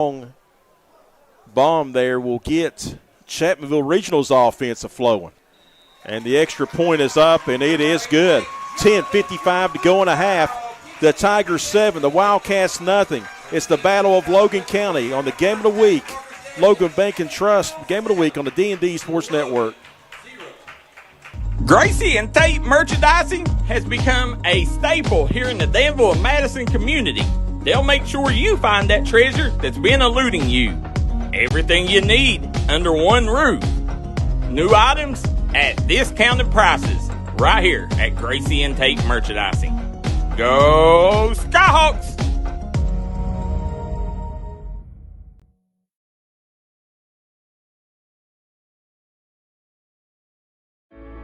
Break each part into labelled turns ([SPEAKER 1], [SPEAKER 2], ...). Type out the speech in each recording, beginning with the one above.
[SPEAKER 1] long bomb there will get Chapmanville Regional's offense flowing. And the extra point is up, and it is good. 10:55 to go in a half. The Tigers 7, the Wildcats nothing. It's the Battle of Logan County on the Game of the Week. Logan Bank and Trust, Game of the Week on the D&D Sports Network.
[SPEAKER 2] Gracie and Tate merchandising has become a staple here in the Danville and Madison community. They'll make sure you find that treasure that's been eluding you. Everything you need under one roof. New items at discounted prices right here at Gracie and Tate Merchandising. Go Skyhawks!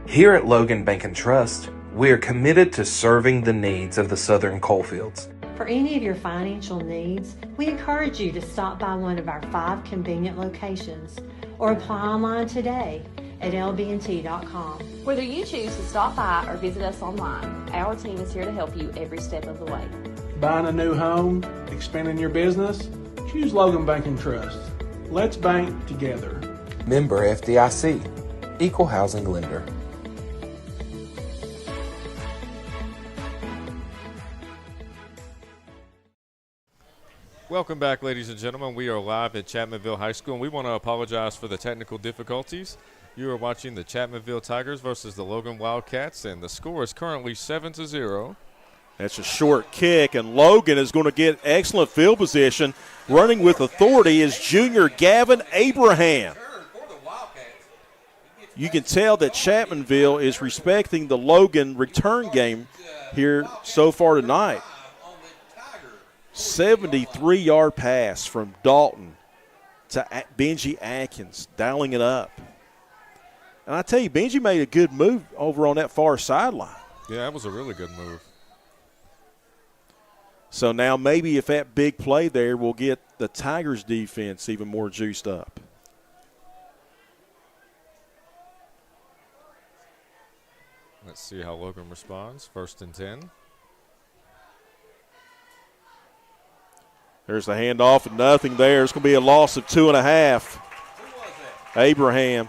[SPEAKER 3] Here at Logan Bank and Trust, we are committed to serving the needs of the Southern coalfields.
[SPEAKER 4] For any of your financial needs, we encourage you to stop by one of our 5 convenient locations or apply online today at LB&T.com.
[SPEAKER 5] Whether you choose to stop by or visit us online, our team is here to help you every step of the way.
[SPEAKER 6] Buying a new home, expanding your business? Choose Logan Bank and Trust. Let's bank together.
[SPEAKER 3] Member FDIC, Equal Housing Lender.
[SPEAKER 7] Welcome back, ladies and gentlemen. We are live at Chapmanville High School, and we want to apologize for the technical difficulties. You are watching the Chapmanville Tigers versus the Logan Wildcats, and the score is currently 7-0.
[SPEAKER 1] That's a short kick, and Logan is going to get excellent field position. Running with authority is junior Gavin Abraham. You can tell that Chapmanville is respecting the Logan return game here so far tonight. 73-yard pass from Dalton to Benji Atkins, dialing it up. And I tell you, Benji made a good move over on that far sideline.
[SPEAKER 7] Yeah, that was a really good move.
[SPEAKER 1] So now maybe if that big play there will get the Tigers' defense even more juiced up.
[SPEAKER 7] Let's see how Logan responds. 1st and 10.
[SPEAKER 1] There's the handoff and nothing there. It's going to be a loss of 2.5. Abraham.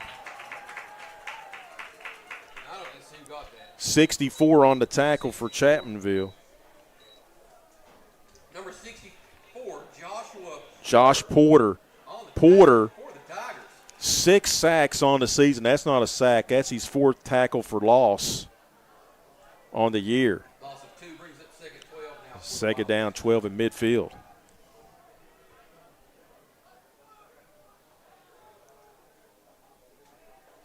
[SPEAKER 1] 64 on the tackle for Chapmanville.
[SPEAKER 8] Number 64,
[SPEAKER 1] Josh Porter. Porter, 6 sacks on the season. That's not a sack. That's his 4th tackle for loss on the year.
[SPEAKER 8] Loss of 2 brings up second 12 now.
[SPEAKER 1] Second down, 12 in midfield.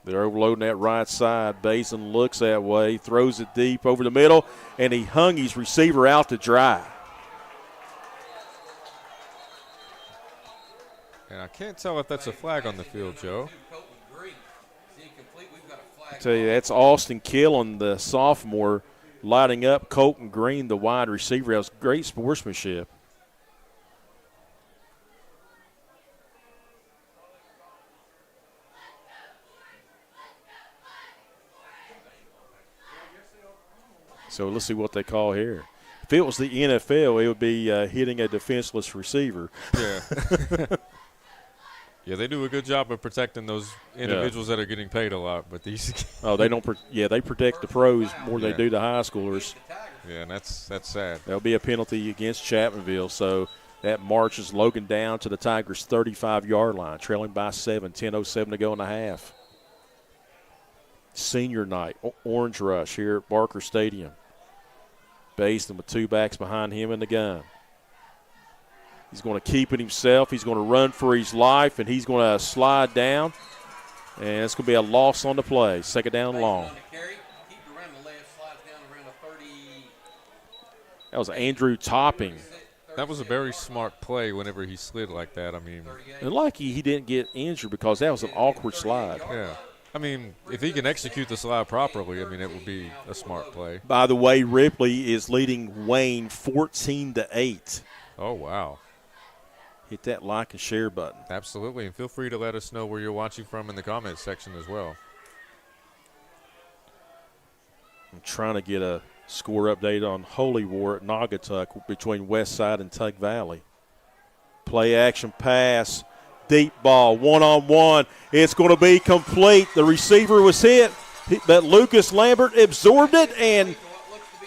[SPEAKER 1] They're overloading that right side. Basin looks that way, throws it deep over the middle, and he hung his receiver out to dry.
[SPEAKER 7] And I can't tell if that's a flag on the field, Joe.
[SPEAKER 1] I tell you, that's Austin Killen, the sophomore, lighting up Colton Green, the wide receiver. That was great sportsmanship. So let's see what they call here. If it was the NFL, it would be hitting a defenseless receiver.
[SPEAKER 7] Yeah. Yeah, they do a good job of protecting those individuals that are getting paid a lot. But these
[SPEAKER 1] they don't. They protect the pros more than they do the high schoolers.
[SPEAKER 7] Yeah, and that's sad.
[SPEAKER 1] There'll be a penalty against Chapmanville, so that marches Logan down to the Tigers' 35-yard line, trailing by 7. 10:07 to go in the half. Senior night, Orange Rush here at Barker Stadium. Basin with 2 backs behind him in the gun. He's going to keep it himself. He's going to run for his life, and he's going to slide down. And it's going to be a loss on the play. Second down long. That was Andrew Topping.
[SPEAKER 7] That was a very smart play whenever he slid like that. I mean,
[SPEAKER 1] and lucky he didn't get injured because that was an awkward slide.
[SPEAKER 7] Yeah. I mean, if he can execute the slide properly, I mean, it would be a smart play.
[SPEAKER 1] By the way, Ripley is leading Wayne 14-8.
[SPEAKER 7] Oh, wow.
[SPEAKER 1] Hit that like and share button.
[SPEAKER 7] Absolutely, and feel free to let us know where you're watching from in the comments section as well.
[SPEAKER 1] I'm trying to get a score update on Holy War at Naugatuck between Westside and Tug Valley. Play action pass. Deep ball, one-on-one. It's going to be complete. The receiver was hit, but Lucas Lambert absorbed it and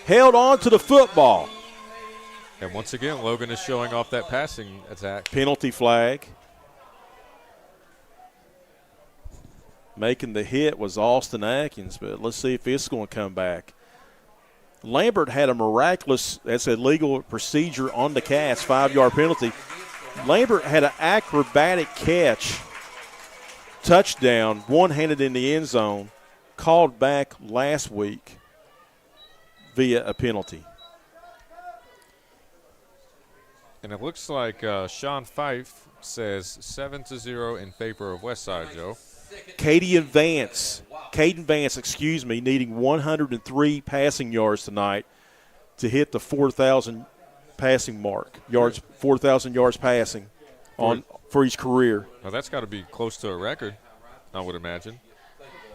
[SPEAKER 1] held on to the football.
[SPEAKER 7] And once again, Logan is showing off that passing attack.
[SPEAKER 1] Penalty flag. Making the hit was Austin Atkins, but let's see if it's going to come back. Lambert had a miraculous, that's a legal procedure on the catch, 5-yard penalty. Lambert had an acrobatic catch, touchdown, one-handed in the end zone, called back last week via a penalty.
[SPEAKER 7] And it looks like Sean Fife says 7-0 in favor of Westside, Joe.
[SPEAKER 1] Caden Vance, needing 103 passing yards tonight to hit the 4,000 passing mark. 4,000 yards passing for his career.
[SPEAKER 7] Well, that's got to be close to a record, I would imagine.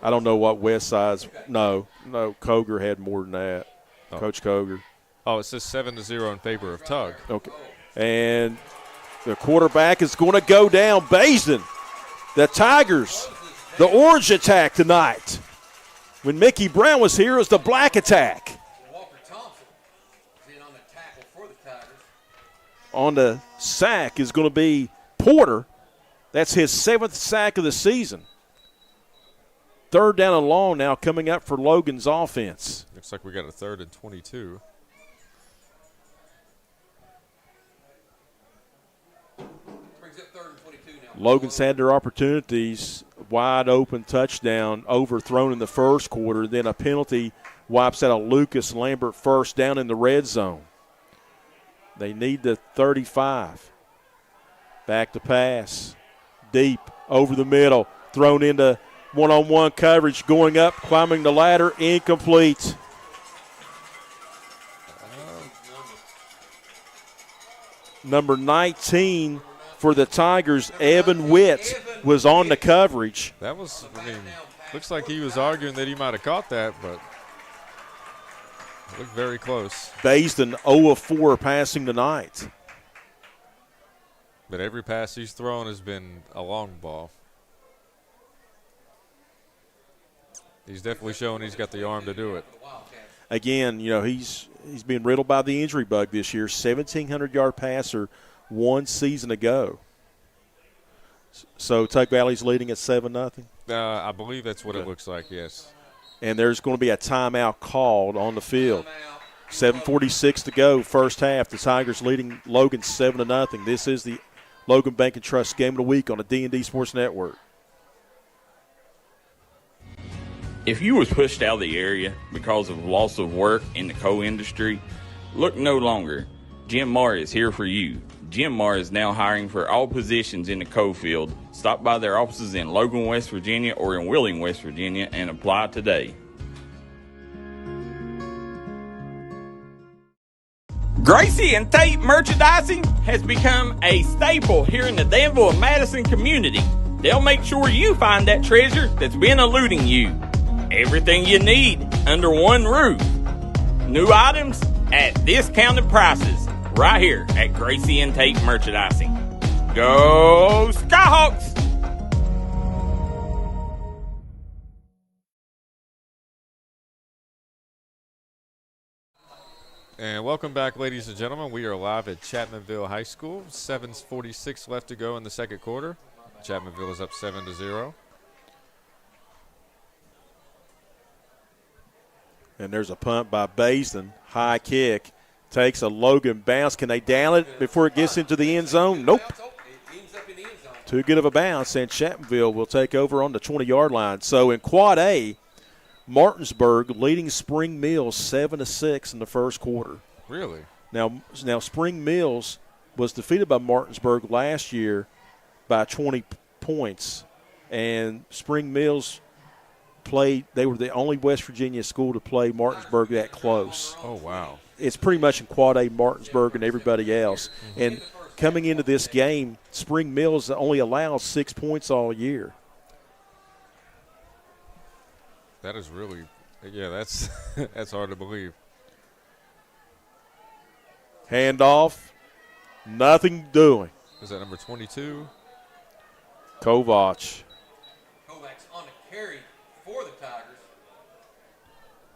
[SPEAKER 1] I don't know what Westside's. No, Koger had more than that.
[SPEAKER 7] Oh.
[SPEAKER 1] Coach Koger.
[SPEAKER 7] Oh, it says 7-0 in favor of Tug.
[SPEAKER 1] Okay, and the quarterback is going to go down. Basin, the Tigers. The orange attack tonight. When Mickey Brown was here, it was the black attack.
[SPEAKER 8] Walker Thompson is in on the tackle for the Tigers.
[SPEAKER 1] On the sack is going to be Porter. That's his 7th sack of the season. 3rd down and long now coming up for Logan's offense.
[SPEAKER 7] Looks like we got a 3rd and 22.
[SPEAKER 8] Brings up 3rd and 22 now.
[SPEAKER 1] Logan's had their opportunities. Wide open touchdown overthrown in the first quarter. Then a penalty wipes out a Lucas Lambert first down in the red zone. They need the 35. Back to pass. Deep over the middle. Thrown into one-on-one coverage. Going up, climbing the ladder. Incomplete. Number 19 for the Tigers, Evan Witt, was on the coverage.
[SPEAKER 7] That was, looks like he was arguing that he might have caught that, but it looked very close.
[SPEAKER 1] Basin 0 of 4 passing tonight.
[SPEAKER 7] But every pass he's thrown has been a long ball. He's definitely showing he's got the arm to do it.
[SPEAKER 1] Again, he's been riddled by the injury bug this year. 1,700-yard passer one season ago. So Tug Valley's leading at 7-0.
[SPEAKER 7] I believe that's what it looks like, yes.
[SPEAKER 1] And there's going to be a timeout called on the field. 7:46 to go, first half. The Tigers leading Logan 7-0. This is the Logan Bank and Trust Game of the Week on the D&D Sports Network.
[SPEAKER 2] If you was pushed out of the area because of loss of work in the coal industry, look no longer. Jim Marr is here for you. Jim Marr is now hiring for all positions in the coal field. Stop by their offices in Logan, West Virginia or in Wheeling, West Virginia and apply today. Gracie and Tate Merchandising has become a staple here in the Danville and Madison community. They'll make sure you find that treasure that's been eluding you. Everything you need under one roof. New items at discounted prices right here at Gracie and Tate Merchandising. Go Skyhawks!
[SPEAKER 7] And welcome back, ladies and gentlemen. We are live at Chapmanville High School. 7:46 left to go in the second quarter. Chapmanville is up 7-0.
[SPEAKER 1] And there's a punt by Basin. High kick. Takes a Logan bounce. Can they down it before it gets into the end zone? Nope. Too good of a bounce, and Chapmanville will take over on the 20-yard line. So in Quad A, Martinsburg leading Spring Mills 7-6 in the first quarter.
[SPEAKER 7] Really?
[SPEAKER 1] Now Spring Mills was defeated by Martinsburg last year by 20 points, and Spring Mills they were the only West Virginia school to play Martinsburg that close.
[SPEAKER 7] Oh, wow.
[SPEAKER 1] It's pretty much in Quad A, Martinsburg and everybody else. And coming into this game, Spring Mills only allows 6 points all year.
[SPEAKER 7] That is really, that's that's hard to believe.
[SPEAKER 1] Handoff, nothing doing.
[SPEAKER 7] Is that number 22?
[SPEAKER 1] Kovac.
[SPEAKER 8] Kovacs on the carry for the Tigers.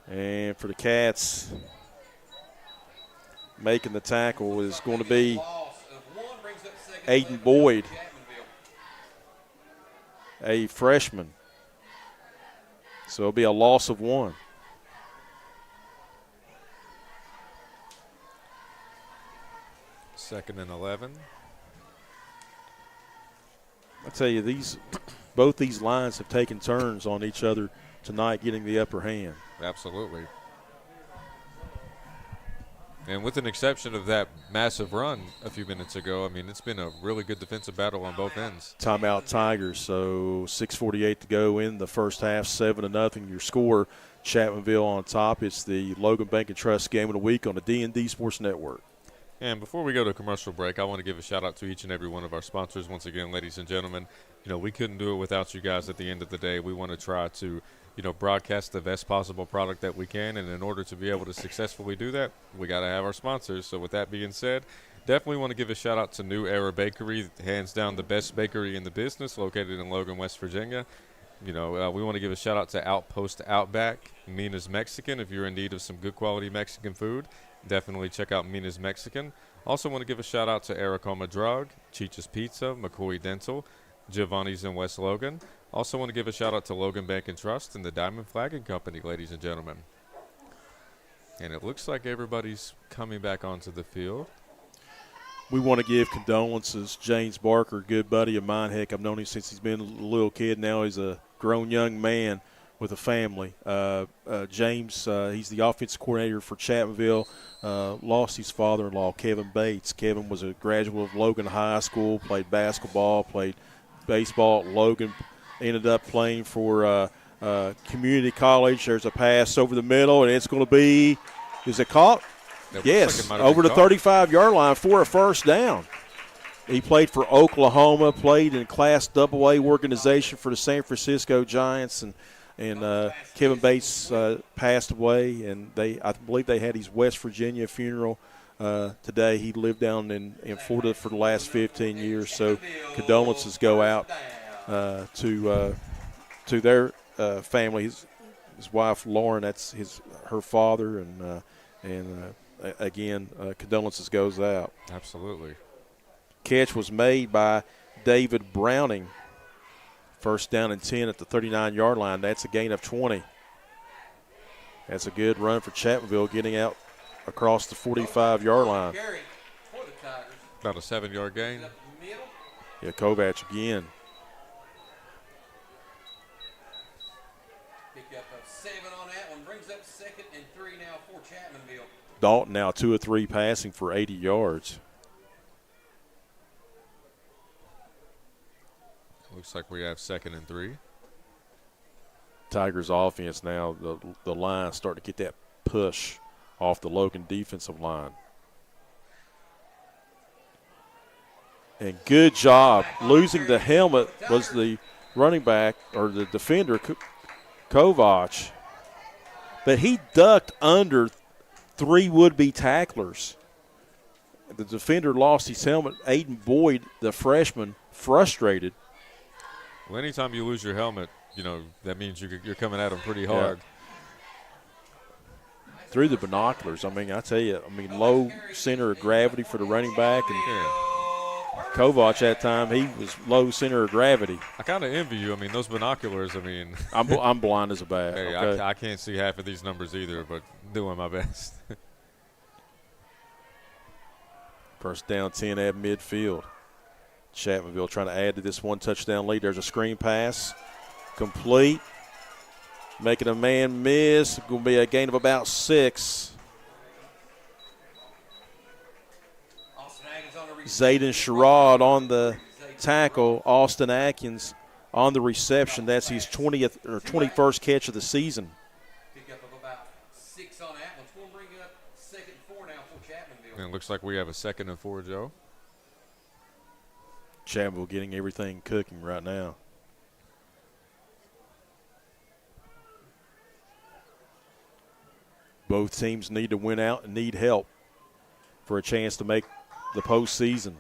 [SPEAKER 1] And for the Cats, making the tackle is going to be
[SPEAKER 8] Loss of one brings up second
[SPEAKER 1] Aiden
[SPEAKER 8] 11
[SPEAKER 1] Boyd,
[SPEAKER 8] for Chapmanville.
[SPEAKER 1] a freshman. So it'll be a loss of 1.
[SPEAKER 7] Second and 11.
[SPEAKER 1] I tell you, both these lines have taken turns on each other tonight, getting the upper hand.
[SPEAKER 7] Absolutely. And with an exception of that massive run a few minutes ago, I mean, it's been a really good defensive battle on both ends.
[SPEAKER 1] Timeout Tigers, so 6:48 to go in the first half, 7-0. Your score, Chapmanville on top. It's the Logan Bank and Trust Game of the Week on the D&D Sports Network.
[SPEAKER 7] And before we go to commercial break, I want to give a shout-out to each and every one of our sponsors. Once again, ladies and gentlemen, we couldn't do it without you guys at the end of the day. We want to try to broadcast the best possible product that we can, and in order to be able to successfully do that, we got to have our sponsors. So with that being said, definitely want to give a shout-out to New Era Bakery, hands down the best bakery in the business, located in Logan, West Virginia. We want to give a shout-out to Outpost Outback, Mina's Mexican. If you're in need of some good quality Mexican food, definitely check out Mina's Mexican. Also want to give a shout-out to Aracoma Drug, Cheech's Pizza, McCoy Dental, Giovanni's in West Logan. Also want to give a shout-out to Logan Bank and Trust and the Diamond Flagging Company, ladies and gentlemen. And it looks like everybody's coming back onto the field.
[SPEAKER 1] We want to give condolences. James Barker, good buddy of mine. Heck, I've known him since he's been a little kid. Now he's a grown young man with a family. James, he's the offensive coordinator for Chapmanville, lost his father-in-law, Kevin Bates. Kevin was a graduate of Logan High School, played basketball, played baseball at Logan, ended up playing for community college. There's a pass over the middle, and it's going to be – is it caught? Yes, over the 35-yard line for a first down. He played for Oklahoma, played in Class AA organization for the San Francisco Giants, and Kevin Bates passed away, and I believe they had his West Virginia funeral today. He lived down in Florida for the last 15 years, so condolences go out to their family. His wife Lauren, that's her father, and again, condolences goes out.
[SPEAKER 7] Absolutely.
[SPEAKER 1] Catch was made by David Browning. First down and 10 at the 39-yard line. That's a gain of 20. That's a good run for Chapmanville, getting out across the 45-yard line.
[SPEAKER 7] About a 7-yard gain.
[SPEAKER 1] Yeah, Kovac again.
[SPEAKER 8] Pick up a 7 on that one. Brings up 2nd and 3 now for Chapmanville.
[SPEAKER 1] Dalton now 2 of 3 passing for 80 yards.
[SPEAKER 7] Looks like we have 2nd and 3.
[SPEAKER 1] Tigers offense now, the line starting to get that push off the Logan defensive line. And good job. Losing the helmet was the running back or the defender, Kovac. But he ducked under 3 would-be tacklers. The defender lost his helmet. Aiden Boyd, the freshman, frustrated.
[SPEAKER 7] Well, anytime you lose your helmet, that means you're coming at them pretty hard.
[SPEAKER 1] Yeah. Through the binoculars. I tell you, low center of gravity for the running back. And Kovac that time, he was low center of gravity.
[SPEAKER 7] I kind of envy you. Those binoculars,
[SPEAKER 1] I'm blind as a bat.
[SPEAKER 7] Hey,
[SPEAKER 1] okay?
[SPEAKER 7] I can't see half of these numbers either, but doing my best.
[SPEAKER 1] First down, 10 at midfield. Chapmanville trying to add to this 1 touchdown lead. There's a screen pass. Complete. Making a man miss. Going to be a gain of about 6. Zayden Sherrod on the tackle. Austin Atkins on the reception. That's his 20th or 21st catch of the season.
[SPEAKER 8] Pick up of about 6 on that one. It's going to bring up 2nd and 4 now for Chapmanville.
[SPEAKER 7] And it looks like we have a 2nd and 4, Joe.
[SPEAKER 1] Chapmanville getting everything cooking right now. Both teams need to win out and need help for a chance to make the postseason.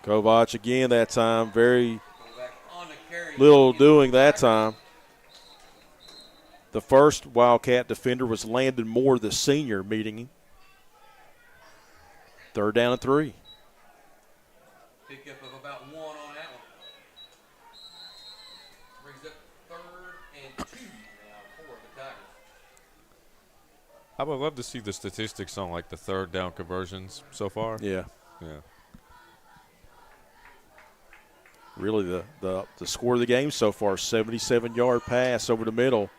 [SPEAKER 1] Kovac again that time. Very little doing that time. The first Wildcat defender was Landon Moore, the senior, meeting him. 3rd down and 3.
[SPEAKER 8] Pickup of about 1 on that one. Brings up 3rd and 2 now for the Tigers.
[SPEAKER 7] I would love to see the statistics on like the 3rd down conversions so far.
[SPEAKER 1] Yeah.
[SPEAKER 7] Yeah.
[SPEAKER 1] Really the score of the game so far, 77-yard pass over the middle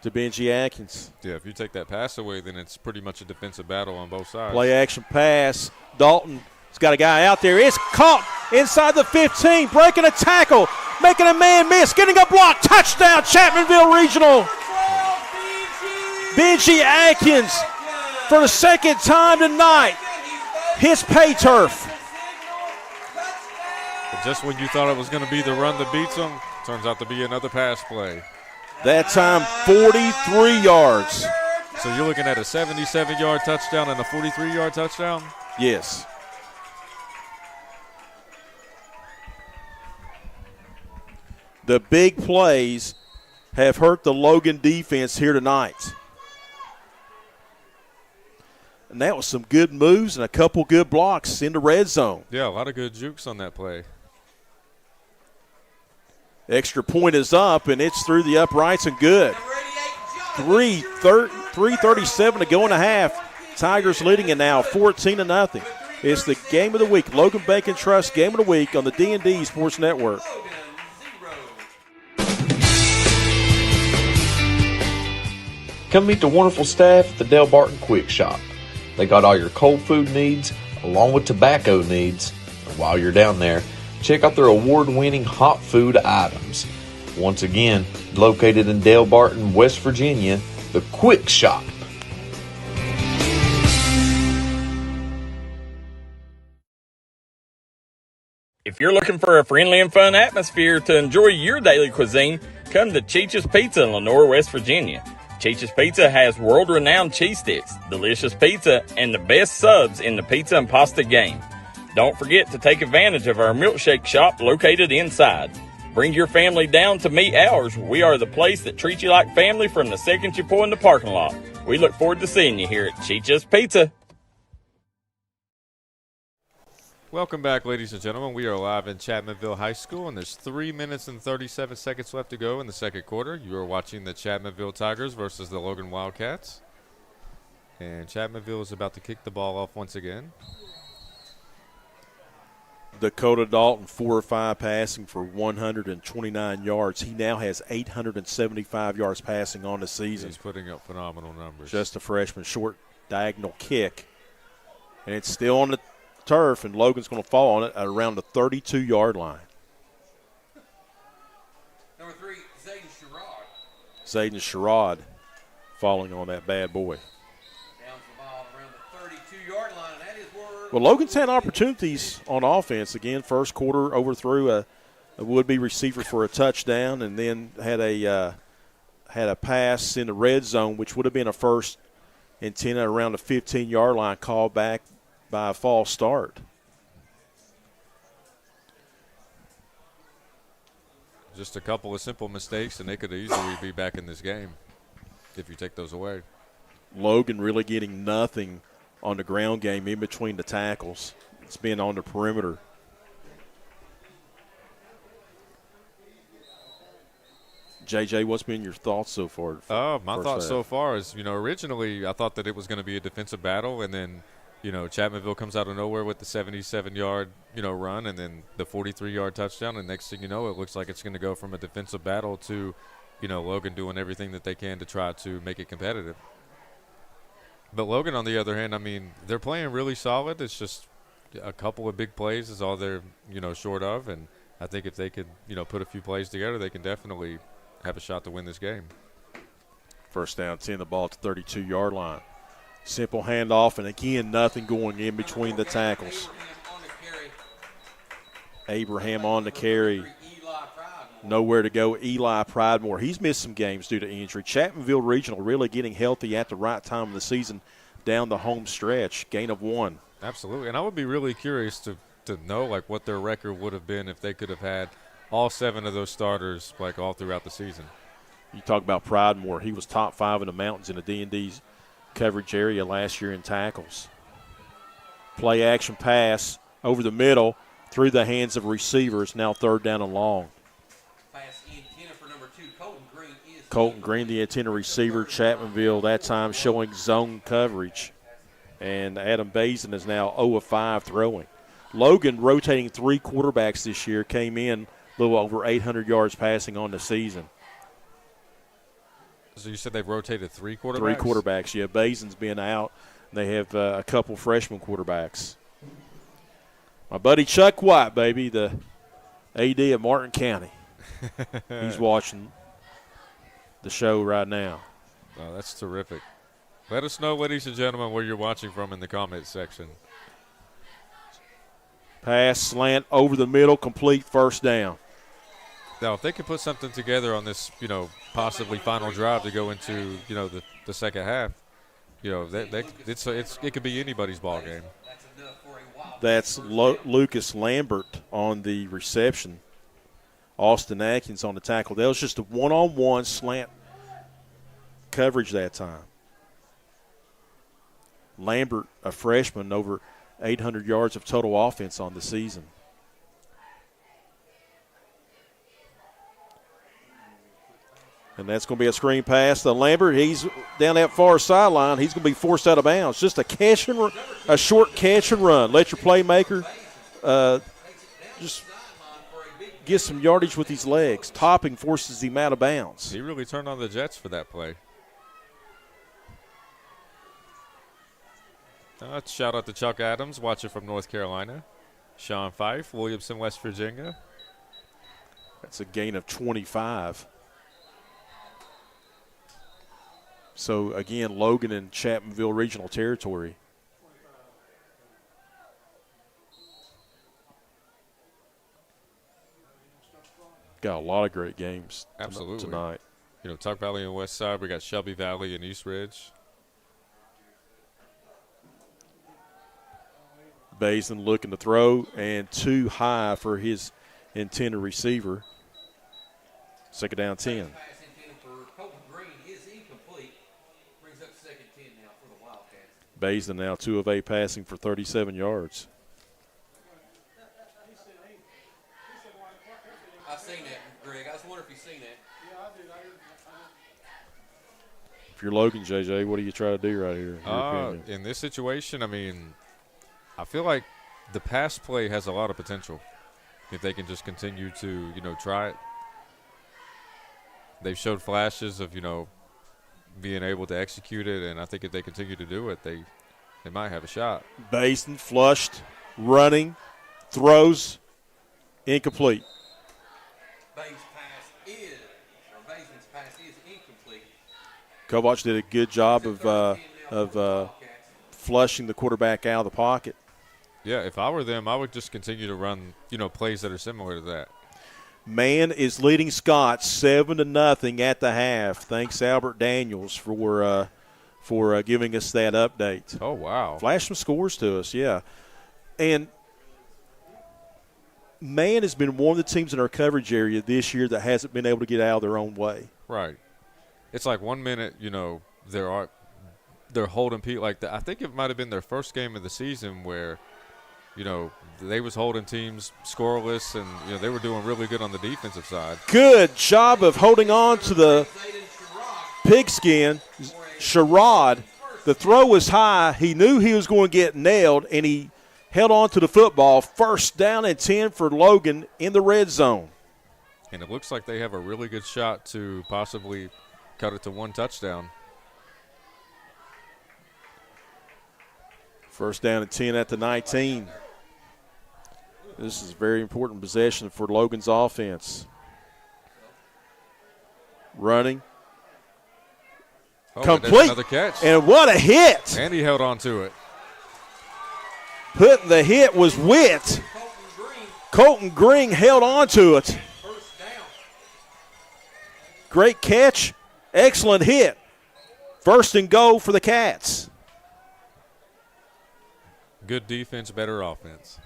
[SPEAKER 1] to Benji Atkins.
[SPEAKER 7] Yeah, if you take that pass away, then it's pretty much a defensive battle on both sides.
[SPEAKER 1] Play action pass. Dalton's got a guy out there. It's caught inside the 15, breaking a tackle, making a man miss, getting a block. Touchdown, Chapmanville Regional. Benji Atkins for the 2nd time tonight hits pay turf.
[SPEAKER 7] But just when you thought it was going to be the run that beats them, turns out to be another pass play.
[SPEAKER 1] That time 43 yards.
[SPEAKER 7] So you're looking at a 77-yard touchdown and a 43-yard touchdown?
[SPEAKER 1] Yes. The big plays have hurt the Logan defense here tonight. And that was some good moves and a couple good blocks in the red zone.
[SPEAKER 7] Yeah, a lot of good jukes on that play.
[SPEAKER 1] Extra point is up, and it's through the uprights and good. 3:37 to go in a half. Tigers leading it now 14-0. It's the game of the week, Logan Bank and Trust game of the week on the D&D Sports Network.
[SPEAKER 9] Come meet the wonderful staff at the Del Barton Quick Shop. They got all your cold food needs along with tobacco needs. And while you're down there, check out their award-winning hot food items. Once again, located in Del Barton, West Virginia, the Quick Shop.
[SPEAKER 2] If you're looking for a friendly and fun atmosphere to enjoy your daily cuisine, come to Cheech's Pizza in Lenore, West Virginia. Cheech's Pizza has world-renowned cheese sticks, delicious pizza, and the best subs in the pizza and pasta game. Don't forget to take advantage of our milkshake shop located inside. Bring your family down to meet ours. We are the place that treats you like family from the second you pull in the parking lot. We look forward to seeing you here at Cheech's Pizza.
[SPEAKER 7] Welcome back, ladies and gentlemen. We are live in Chapmanville High School, and there's 3 minutes and 37 seconds left to go in the second quarter. You are watching the Chapmanville Tigers versus the Logan Wildcats. And Chapmanville is about to kick the ball off once again.
[SPEAKER 1] Dakota Dalton, 4 or 5 passing for 129 yards. He now has 875 yards passing on the season.
[SPEAKER 7] He's putting up phenomenal numbers.
[SPEAKER 1] Just a freshman, short diagonal kick. And it's still on the turf, and Logan's going to fall on it at around the 32-yard line.
[SPEAKER 8] Number 3, Zayden Sherrod.
[SPEAKER 1] Zayden Sherrod falling on that bad boy.
[SPEAKER 8] Down the ball around the 32-yard line, and that is where.
[SPEAKER 1] Well, Logan's had opportunities on offense. Again, first quarter overthrew a would-be receiver for a touchdown, and then had a pass in the red zone, which would have been a 1st and 10 around the 15-yard line, called back by a false start.
[SPEAKER 7] Just a couple of simple mistakes, and they could easily be back in this game if you take those away.
[SPEAKER 1] Logan really getting nothing on the ground game in between the tackles. It's been on the perimeter. JJ, what's been your thoughts so far?
[SPEAKER 7] My thoughts so far is, originally I thought that it was going to be a defensive battle, and then Chapmanville comes out of nowhere with the 77-yard, run, and then the 43-yard touchdown. And next thing you know, it looks like it's going to go from a defensive battle to, Logan doing everything that they can to try to make it competitive. But Logan, on the other hand, they're playing really solid. It's just a couple of big plays is all they're, short of. And I think if they could, put a few plays together, they can definitely have a shot to win this game.
[SPEAKER 1] First down, 10, the ball at the 32-yard line. Simple handoff, and again, nothing going in between the tackles. Abraham on the carry. Nowhere to go. Eli Pridemore. He's missed some games due to injury. Chapmanville Regional really getting healthy at the right time of the season down the home stretch. Gain of 1.
[SPEAKER 7] Absolutely. And I would be really curious to, to know like what their record would have been if they could have had all 7 of those starters like all throughout the season.
[SPEAKER 1] You talk about Pridemore. He was top 5 in the mountains in the D&D's coverage area last year in tackles. Play action pass over the middle through the hands of receivers. Now 3rd down and long.
[SPEAKER 8] Pass intended for number 2, Colton Green is
[SPEAKER 1] Colton Green, the intended receiver. Chapmanville that time showing zone coverage. And Adam Bazin is now 0 of 5 throwing. Logan, rotating 3 quarterbacks this year, came in a little over 800 yards passing on the season.
[SPEAKER 7] So you said they've rotated 3 quarterbacks?
[SPEAKER 1] 3 quarterbacks, yeah. Basin's been out. They have a couple freshman quarterbacks. My buddy Chuck White, baby, the AD of Martin County. He's watching the show right now.
[SPEAKER 7] Oh, that's terrific. Let us know, ladies and gentlemen, where you're watching from in the comment section. Pass,
[SPEAKER 1] slant, over the middle, complete, 1st down.
[SPEAKER 7] Now, if they can put something together on this, possibly final drive to go into, the second half, it could be anybody's ball game.
[SPEAKER 1] That's Lucas Lambert on the reception. Austin Atkins on the tackle. That was just a one-on-one slant coverage that time. Lambert, a freshman, over 800 yards of total offense on the season. And that's going to be a screen pass to Lambert. He's down that far sideline. He's going to be forced out of bounds. Just a short catch and run. Let your playmaker just get some yardage with his legs. Topping forces him out of bounds.
[SPEAKER 7] He really turned on the Jets for that play. Shout out to Chuck Adams, watching from North Carolina. Sean Fife, Williamson, West Virginia.
[SPEAKER 1] That's a gain of 25. So, again, Logan and Chapmanville regional territory. Got a lot of great games tonight.
[SPEAKER 7] Tuck Valley and West Side. We got Shelby Valley and East Ridge.
[SPEAKER 1] Bazin looking to throw, and too high for his intended receiver. 2nd down, 10. Bazin now 2 of 8 passing for 37 yards.
[SPEAKER 8] I've seen that, Greg. I just wonder if you've seen that. Yeah, I did.
[SPEAKER 1] If you're Logan, JJ, what do you try to do right here?
[SPEAKER 7] In this situation, I feel like the pass play has a lot of potential if they can just continue to, try it. They've showed flashes of, being able to execute it, and I think if they continue to do it, they might have a shot.
[SPEAKER 1] Bazin flushed, running, throws, incomplete.
[SPEAKER 8] Basin's pass is incomplete.
[SPEAKER 1] Kovach did a good job of flushing the quarterback out of the pocket.
[SPEAKER 7] Yeah, if I were them, I would just continue to run, plays that are similar to that.
[SPEAKER 1] Man is leading Scott 7-0 at the half. Thanks, Albert Daniels, for giving us that update.
[SPEAKER 7] Oh, wow.
[SPEAKER 1] Flash some scores to us, yeah. And Man has been one of the teams in our coverage area this year that hasn't been able to get out of their own way.
[SPEAKER 7] Right. It's like 1 minute, they're holding people like that. I think it might have been their first game of the season where – they was holding teams scoreless, and, they were doing really good on the defensive side.
[SPEAKER 1] Good job of holding on to the pigskin. Sherrod, the throw was high. He knew he was going to get nailed, and he held on to the football. 1st down and 10 for Logan in the red zone.
[SPEAKER 7] And it looks like they have a really good shot to possibly cut it to 1 touchdown.
[SPEAKER 1] 1st down and 10 at the 19. This is a very important possession for Logan's offense. Running. Complete.
[SPEAKER 7] Another catch.
[SPEAKER 1] And what a hit.
[SPEAKER 7] And he held on to it.
[SPEAKER 1] Putting the hit was Witt. Colton Green held on to it. Great catch. Excellent hit. 1st and goal for the Cats.
[SPEAKER 7] Good defense, better offense.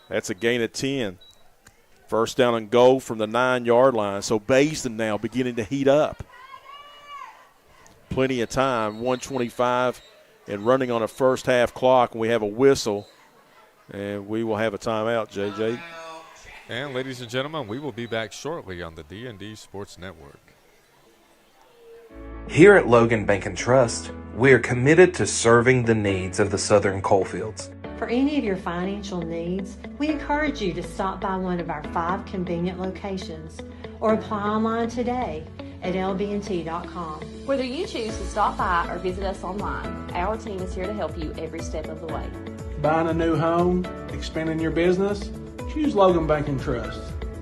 [SPEAKER 1] That's a gain of 10. First down and goal from the 9-yard line. So Basin now beginning to heat up. Plenty of time, 1:25 and running on a first half clock, and we have a whistle, and we will have a timeout, JJ.
[SPEAKER 7] And ladies and gentlemen, we will be back shortly on the D&D Sports Network.
[SPEAKER 3] Here at Logan Bank and Trust, we are committed to serving the needs of the Southern coalfields.
[SPEAKER 4] For any of your financial needs, we encourage you to stop by one of our 5 convenient locations or apply online today at LB&T.com.
[SPEAKER 5] Whether you choose to stop by or visit us online, our team is here to help you every step of the way.
[SPEAKER 6] Buying a new home, expanding your business? Choose Logan Bank and Trust.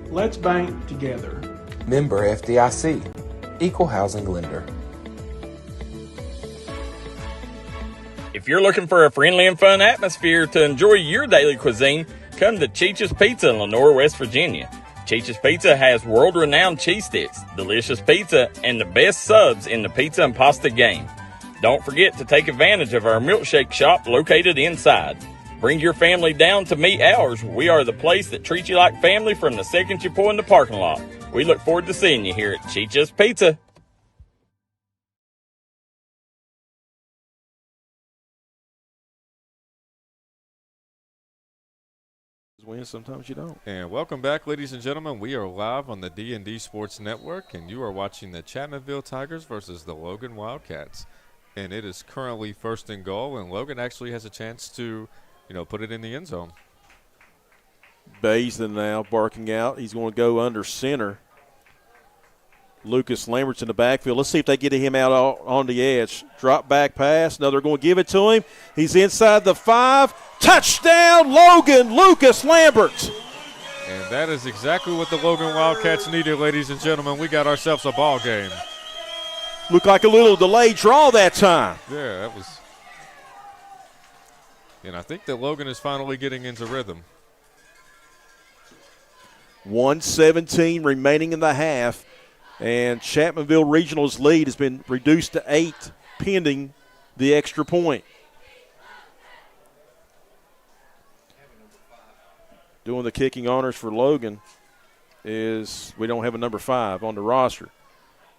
[SPEAKER 6] Let's bank together.
[SPEAKER 3] Member FDIC, Equal Housing Lender.
[SPEAKER 2] If you're looking for a friendly and fun atmosphere to enjoy your daily cuisine, come to Cheech's Pizza in Lenore, West Virginia. Cheech's Pizza has world-renowned cheese sticks, delicious pizza, and the best subs in the pizza and pasta game. Don't forget to take advantage of our milkshake shop located inside. Bring your family down to meet ours. We are the place that treats you like family from the second you pull in the parking lot. We look forward to seeing you here at Cheech's Pizza.
[SPEAKER 1] Win, sometimes you don't.
[SPEAKER 7] And welcome back, ladies and gentlemen. We are live on the D&D Sports Network, and you are watching the Chapmanville Tigers versus the Logan Wildcats. And it is currently 1st and goal, and Logan actually has a chance to, put it in the end zone.
[SPEAKER 1] Basin now barking out. He's going to go under center. Lucas Lambert's in the backfield. Let's see if they get him out on the edge. Drop back pass. Now they're going to give it to him. He's inside the 5. Touchdown, Logan, Lucas Lambert.
[SPEAKER 7] And that is exactly what the Logan Wildcats needed, ladies and gentlemen. We got ourselves a ball game.
[SPEAKER 1] Looked like a little delayed draw that time.
[SPEAKER 7] Yeah, that was. And I think that Logan is finally getting into rhythm.
[SPEAKER 1] 1:17 remaining in the half. And Chapmanville Regional's lead has been reduced to 8 pending the extra point. Doing the kicking honors for Logan is we don't have a number 5 on the roster.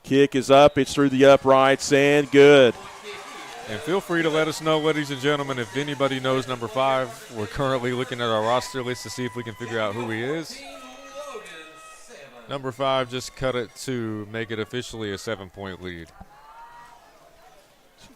[SPEAKER 1] Kick is up. It's through the uprights and good.
[SPEAKER 7] And feel free to let us know, ladies and gentlemen, if anybody knows number 5. We're currently looking at our roster list to see if we can figure out who he is. Number 5 just cut it to make it officially a 7-point lead.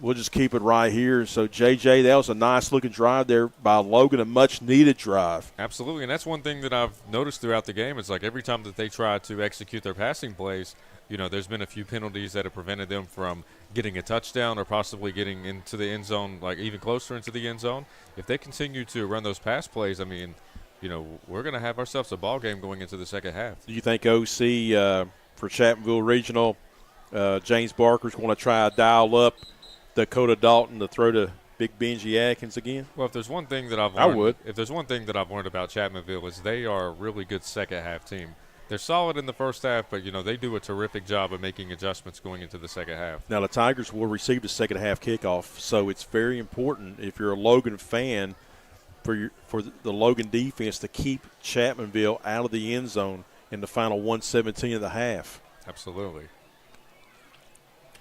[SPEAKER 1] We'll just keep it right here. So, JJ, that was a nice-looking drive there by Logan, a much-needed drive.
[SPEAKER 7] Absolutely, and that's one thing that I've noticed throughout the game. It's like every time that they try to execute their passing plays, there's been a few penalties that have prevented them from getting a touchdown or possibly getting into the end zone, like even closer into the end zone. If they continue to run those pass plays, we're going to have ourselves a ball game going into the second half.
[SPEAKER 1] Do you think OC for Chapmanville Regional, James Barker's going to try to dial up Dakota Dalton to throw to Big Benji Atkins again?
[SPEAKER 7] Well, if there's one thing that I've learned,
[SPEAKER 1] I would.
[SPEAKER 7] If there's one thing that I've learned about Chapmanville is they are a really good second half team. They're solid in the first half, but they do a terrific job of making adjustments going into the second half.
[SPEAKER 1] Now the Tigers will receive the second half kickoff, so it's very important if you're a Logan fan for the Logan defense to keep Chapmanville out of the end zone in the final 1:17 of the half.
[SPEAKER 7] Absolutely.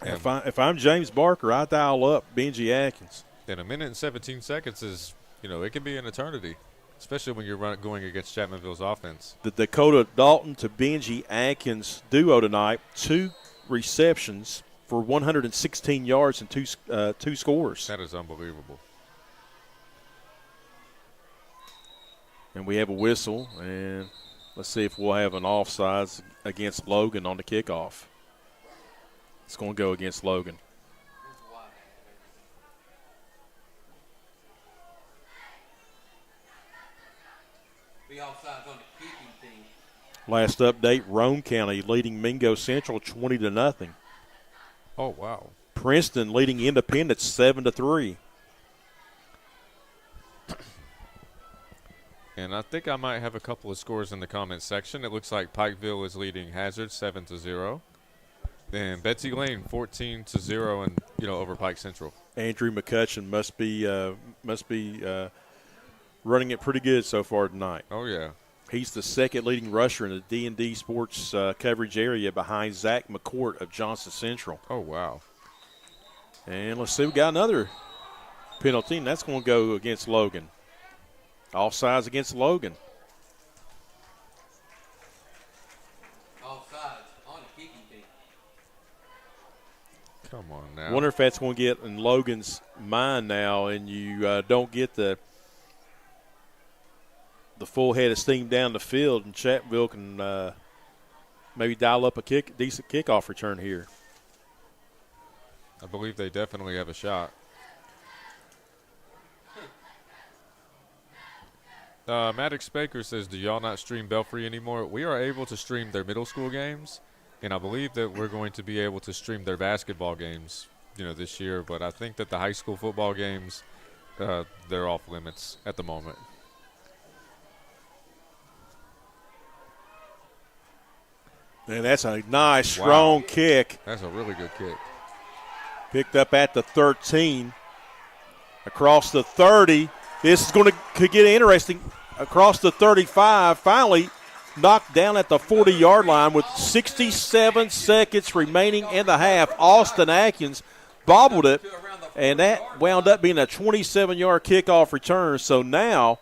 [SPEAKER 1] If I'm James Barker, I dial up Benji Atkins.
[SPEAKER 7] And 1 minute and 17 seconds is, it can be an eternity, especially when you're going against Chapmanville's offense.
[SPEAKER 1] The Dakota Dalton to Benji Atkins duo tonight, 2 receptions for 116 yards and 2 scores.
[SPEAKER 7] That is unbelievable.
[SPEAKER 1] And we have a whistle, and let's see if we'll have an offsides against Logan on the kickoff. It's going to go against Logan.
[SPEAKER 8] Be offsides on the kicking team.
[SPEAKER 1] Last update, Rome County leading Mingo Central 20-0.
[SPEAKER 7] Oh, wow.
[SPEAKER 1] Princeton leading Independence 7-3.
[SPEAKER 7] And I think I might have a couple of scores in the comments section. It looks like Pikeville is leading Hazard 7-0. Then Betsy Lane 14-0 and over Pike Central.
[SPEAKER 1] Andrew McCutcheon must be running it pretty good so far tonight.
[SPEAKER 7] Oh, yeah.
[SPEAKER 1] He's the second leading rusher in the D&D Sports coverage area behind Zach McCourt of Johnson Central.
[SPEAKER 7] Oh, wow.
[SPEAKER 1] And let's see, we got another penalty, and that's going to go against Logan. Offsides against Logan.
[SPEAKER 8] Offsides on the kicking team.
[SPEAKER 7] Come on now.
[SPEAKER 1] Wonder if that's going to get in Logan's mind now, and you don't get the full head of steam down the field, and Chapmanville can maybe dial up a decent kickoff return here.
[SPEAKER 7] I believe they definitely have a shot. Maddox Baker says, do y'all not stream Belfry anymore? We are able to stream their middle school games, and I believe that we're going to be able to stream their basketball games, this year. But I think that the high school football games, they're off limits at the moment.
[SPEAKER 1] And that's a nice, strong kick.
[SPEAKER 7] That's a really good kick.
[SPEAKER 1] Picked up at the 13. Across the 30. This is going to get interesting. Across the 35. Finally knocked down at the 40-yard line with 67 seconds remaining in the half. Austin Atkins bobbled it, and that wound up being a 27-yard kickoff return. So now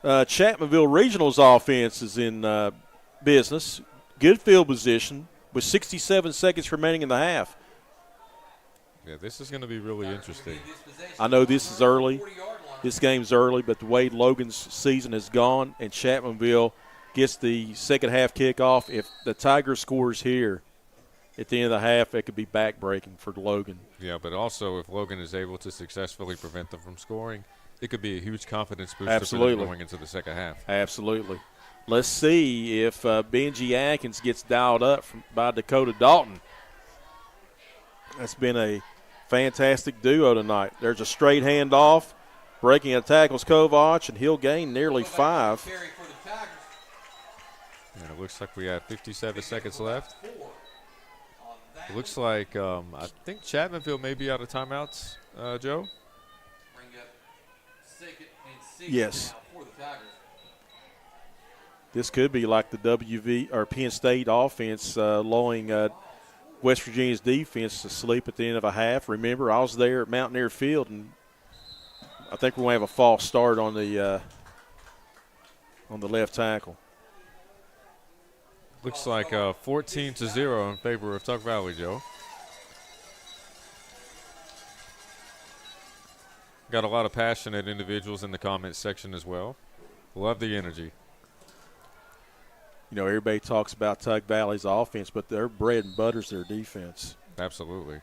[SPEAKER 1] Chapmanville Regional's offense is in business. Good field position with 67 seconds remaining in the half.
[SPEAKER 7] Yeah, this is going to be really interesting.
[SPEAKER 1] I know this is early. This game's early, but the way Logan's season has gone and Chapmanville gets the second half kickoff, if the Tigers scores here at the end of the half, it could be backbreaking for Logan.
[SPEAKER 7] Yeah, but also if Logan is able to successfully prevent them from scoring, it could be a huge confidence booster for them going into the second half.
[SPEAKER 1] Absolutely. Let's see if Benji Atkins gets dialed up by Dakota Dalton. That's been a fantastic duo tonight. There's a straight handoff. Breaking a tackle's Kovac, and he'll gain nearly 5.
[SPEAKER 7] And it looks like we have 57 seconds left. It looks like I think Chapmanville may be out of timeouts, Joe.
[SPEAKER 1] Yes. This could be like the WV or Penn State offense lulling West Virginia's defense to sleep at the end of a half. Remember, I was there at Mountaineer Field, and I think we're going to have a false start on the left tackle.
[SPEAKER 7] Looks like 14-0 in favor of Tuck Valley, Joe. Got a lot of passionate individuals in the comments section as well. Love the energy.
[SPEAKER 1] Everybody talks about Tug Valley's offense, but their bread and butter's their defense.
[SPEAKER 7] Absolutely.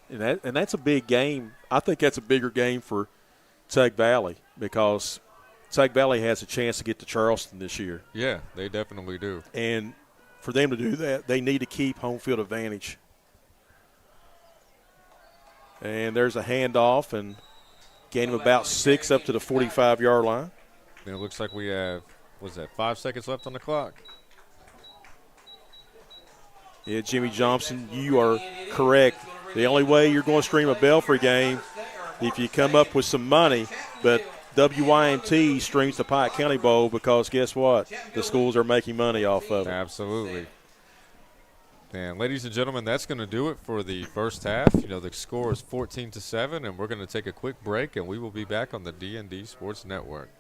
[SPEAKER 1] And that's a big game. I think that's a bigger game for Tug Valley because Tug Valley has a chance to get to Charleston this year.
[SPEAKER 7] Yeah, they definitely do.
[SPEAKER 1] And for them to do that, they need to keep home field advantage. And there's a handoff and gain of about 6 up to the 45-yard line.
[SPEAKER 7] And it looks like we have, 5 seconds left on the clock?
[SPEAKER 1] Yeah, Jimmy Johnson, you are correct. The only way you're going to stream a Belfry game if you come up with some money, but WYMT streams the Pike County Bowl because guess what? The schools are making money off of it.
[SPEAKER 7] Absolutely. And ladies and gentlemen, that's going to do it for the first half. The score is 14-7, and we're going to take a quick break, and we will be back on the D&D Sports Network.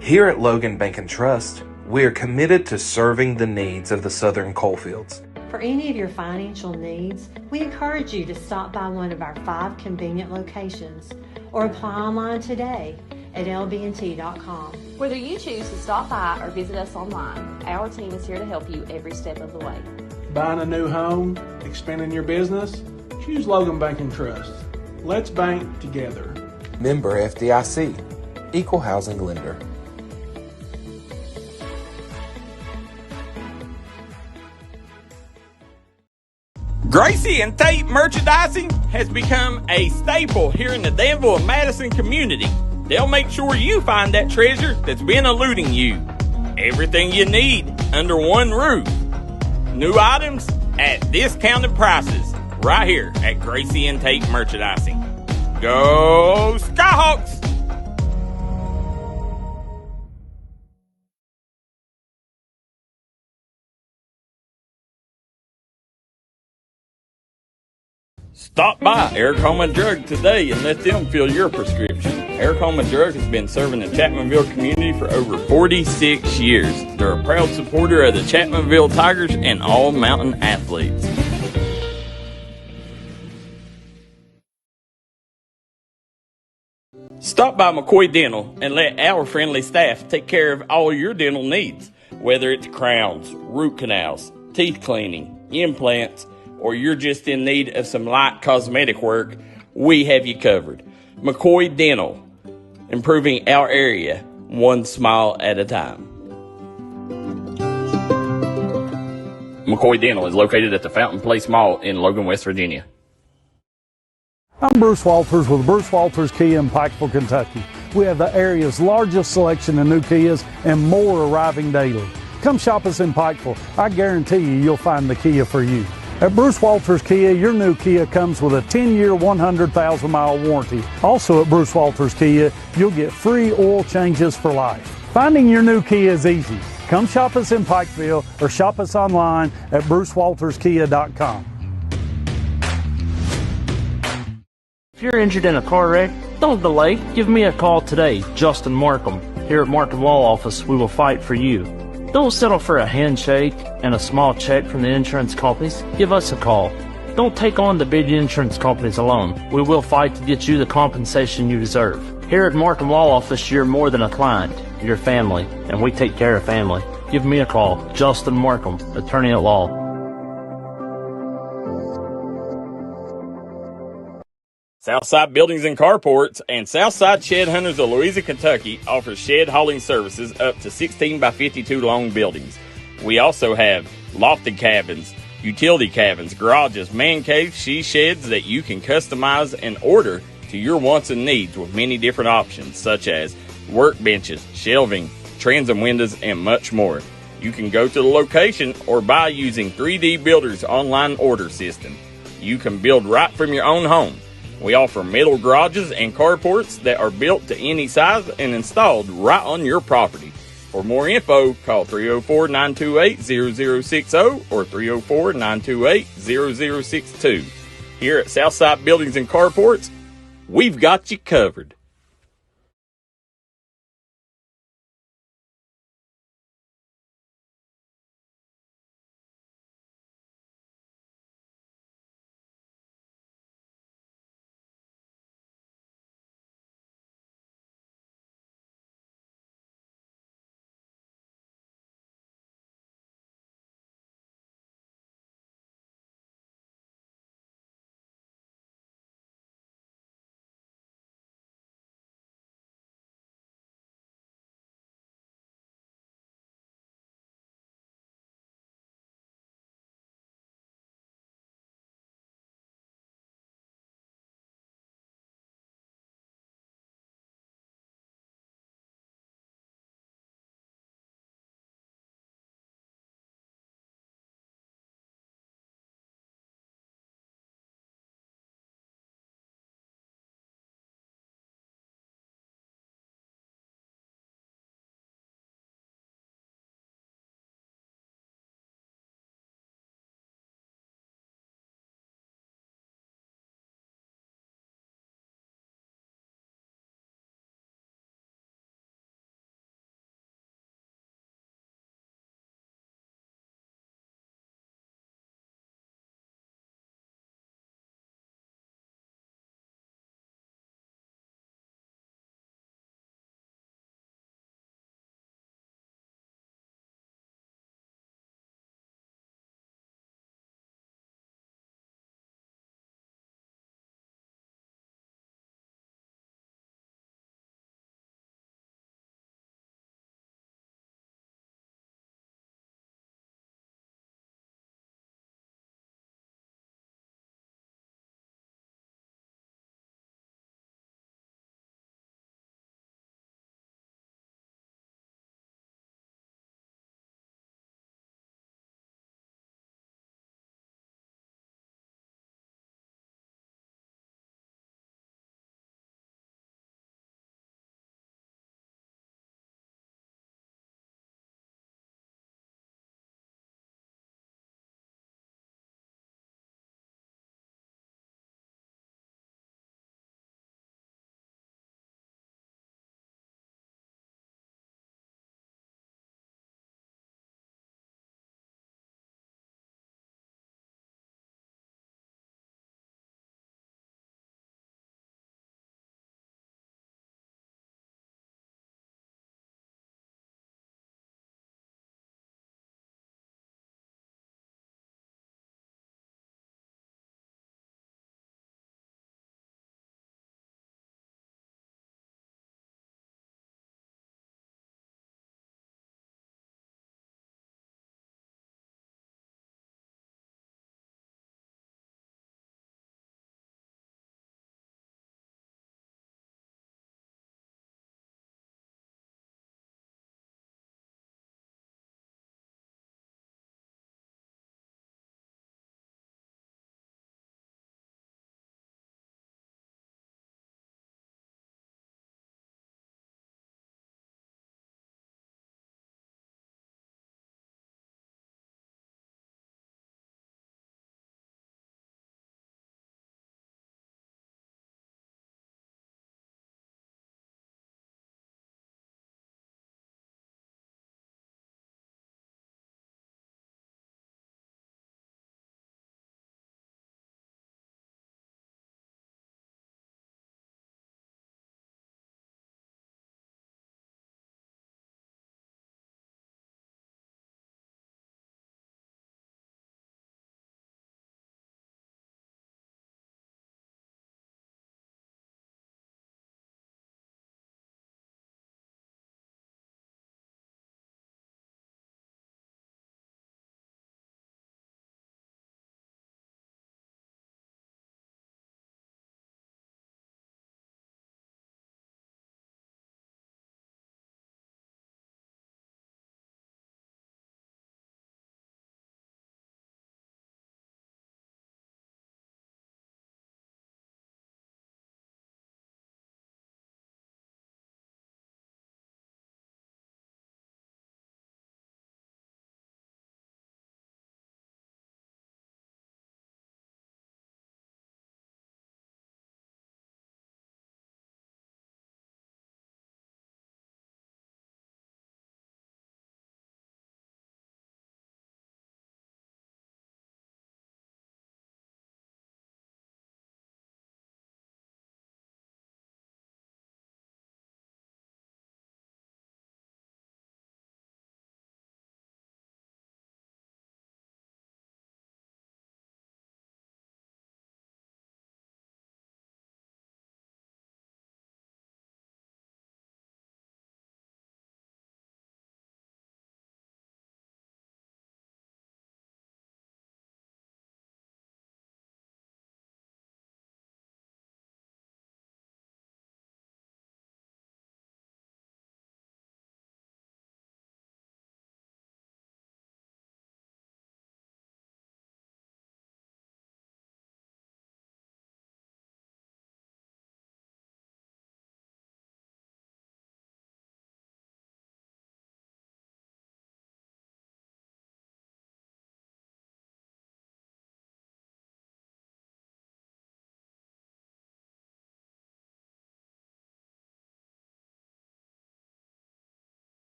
[SPEAKER 3] Here at Logan Bank and Trust, we are committed to serving the needs of the Southern Coalfields.
[SPEAKER 4] For any of your financial needs, we encourage you to stop by one of our 5 convenient locations or apply online today at LB&T.com.
[SPEAKER 5] Whether you choose to stop by or visit us online, our team is here to help you every step of the way.
[SPEAKER 6] Buying a new home, expanding your business? Choose Logan Bank and Trust. Let's bank together.
[SPEAKER 3] Member FDIC, Equal Housing Lender.
[SPEAKER 2] Gracie and Tate merchandising has become a staple here in the Danville and Madison community. They'll make sure you find that treasure that's been eluding you. Everything you need under one roof. New items at discounted prices. right here at Gracie and Tate Merchandising. Go Skyhawks! Stop by Eric Homa Drug today and let them fill your prescription. Eric Homa Drug has been serving the Chapmanville community for over 46 years. They're a proud supporter of the Chapmanville Tigers and all mountain athletes. Stop by McCoy Dental and let our friendly staff take care of all your dental needs. Whether it's crowns, root canals, teeth cleaning, implants, or you're just in need of some light cosmetic work, we have you covered. McCoy Dental, improving our area one smile at a time. McCoy Dental is located at the Fountain Place Mall in Logan, West Virginia.
[SPEAKER 10] I'm Bruce Walters with Bruce Walters Kia in Pikeville, Kentucky. We have the area's largest selection of new Kias and more arriving daily. Come shop us in Pikeville. I guarantee you'll find the Kia for you. At Bruce Walters Kia, your new Kia comes with a 10-year, 100,000-mile warranty. Also at Bruce Walters Kia, you'll get free oil changes for life. Finding your new Kia is easy. Come shop us in Pikeville or shop us online at brucewalterskia.com.
[SPEAKER 11] If you're injured in a car wreck, don't delay. Give me a call today, Justin Markham. Here at Markham Law Office, we will fight for you. Don't settle for a handshake and a small check from the insurance companies. Give us a call. Don't take on the big insurance companies alone. We will fight to get you the compensation you deserve. Here at Markham Law Office, you're more than a client. You're family, and we take care of family. Give me a call, Justin Markham, attorney at law.
[SPEAKER 2] Southside Buildings and Carports and Southside Shed Hunters of Louisa, Kentucky offers shed hauling services up to 16 by 52 long buildings. We also have lofted cabins, utility cabins, garages, man caves, she sheds that you can customize and order to your wants and needs with many different options such as workbenches, shelving, transom windows, and much more. You can go to the location or buy using 3D Builder's online order system. You can build right from your own home. We offer metal garages and carports that are built to any size and installed right on your property. For more info, call 304-928-0060 or 304-928-0062. Here at Southside Buildings and Carports, we've got you covered.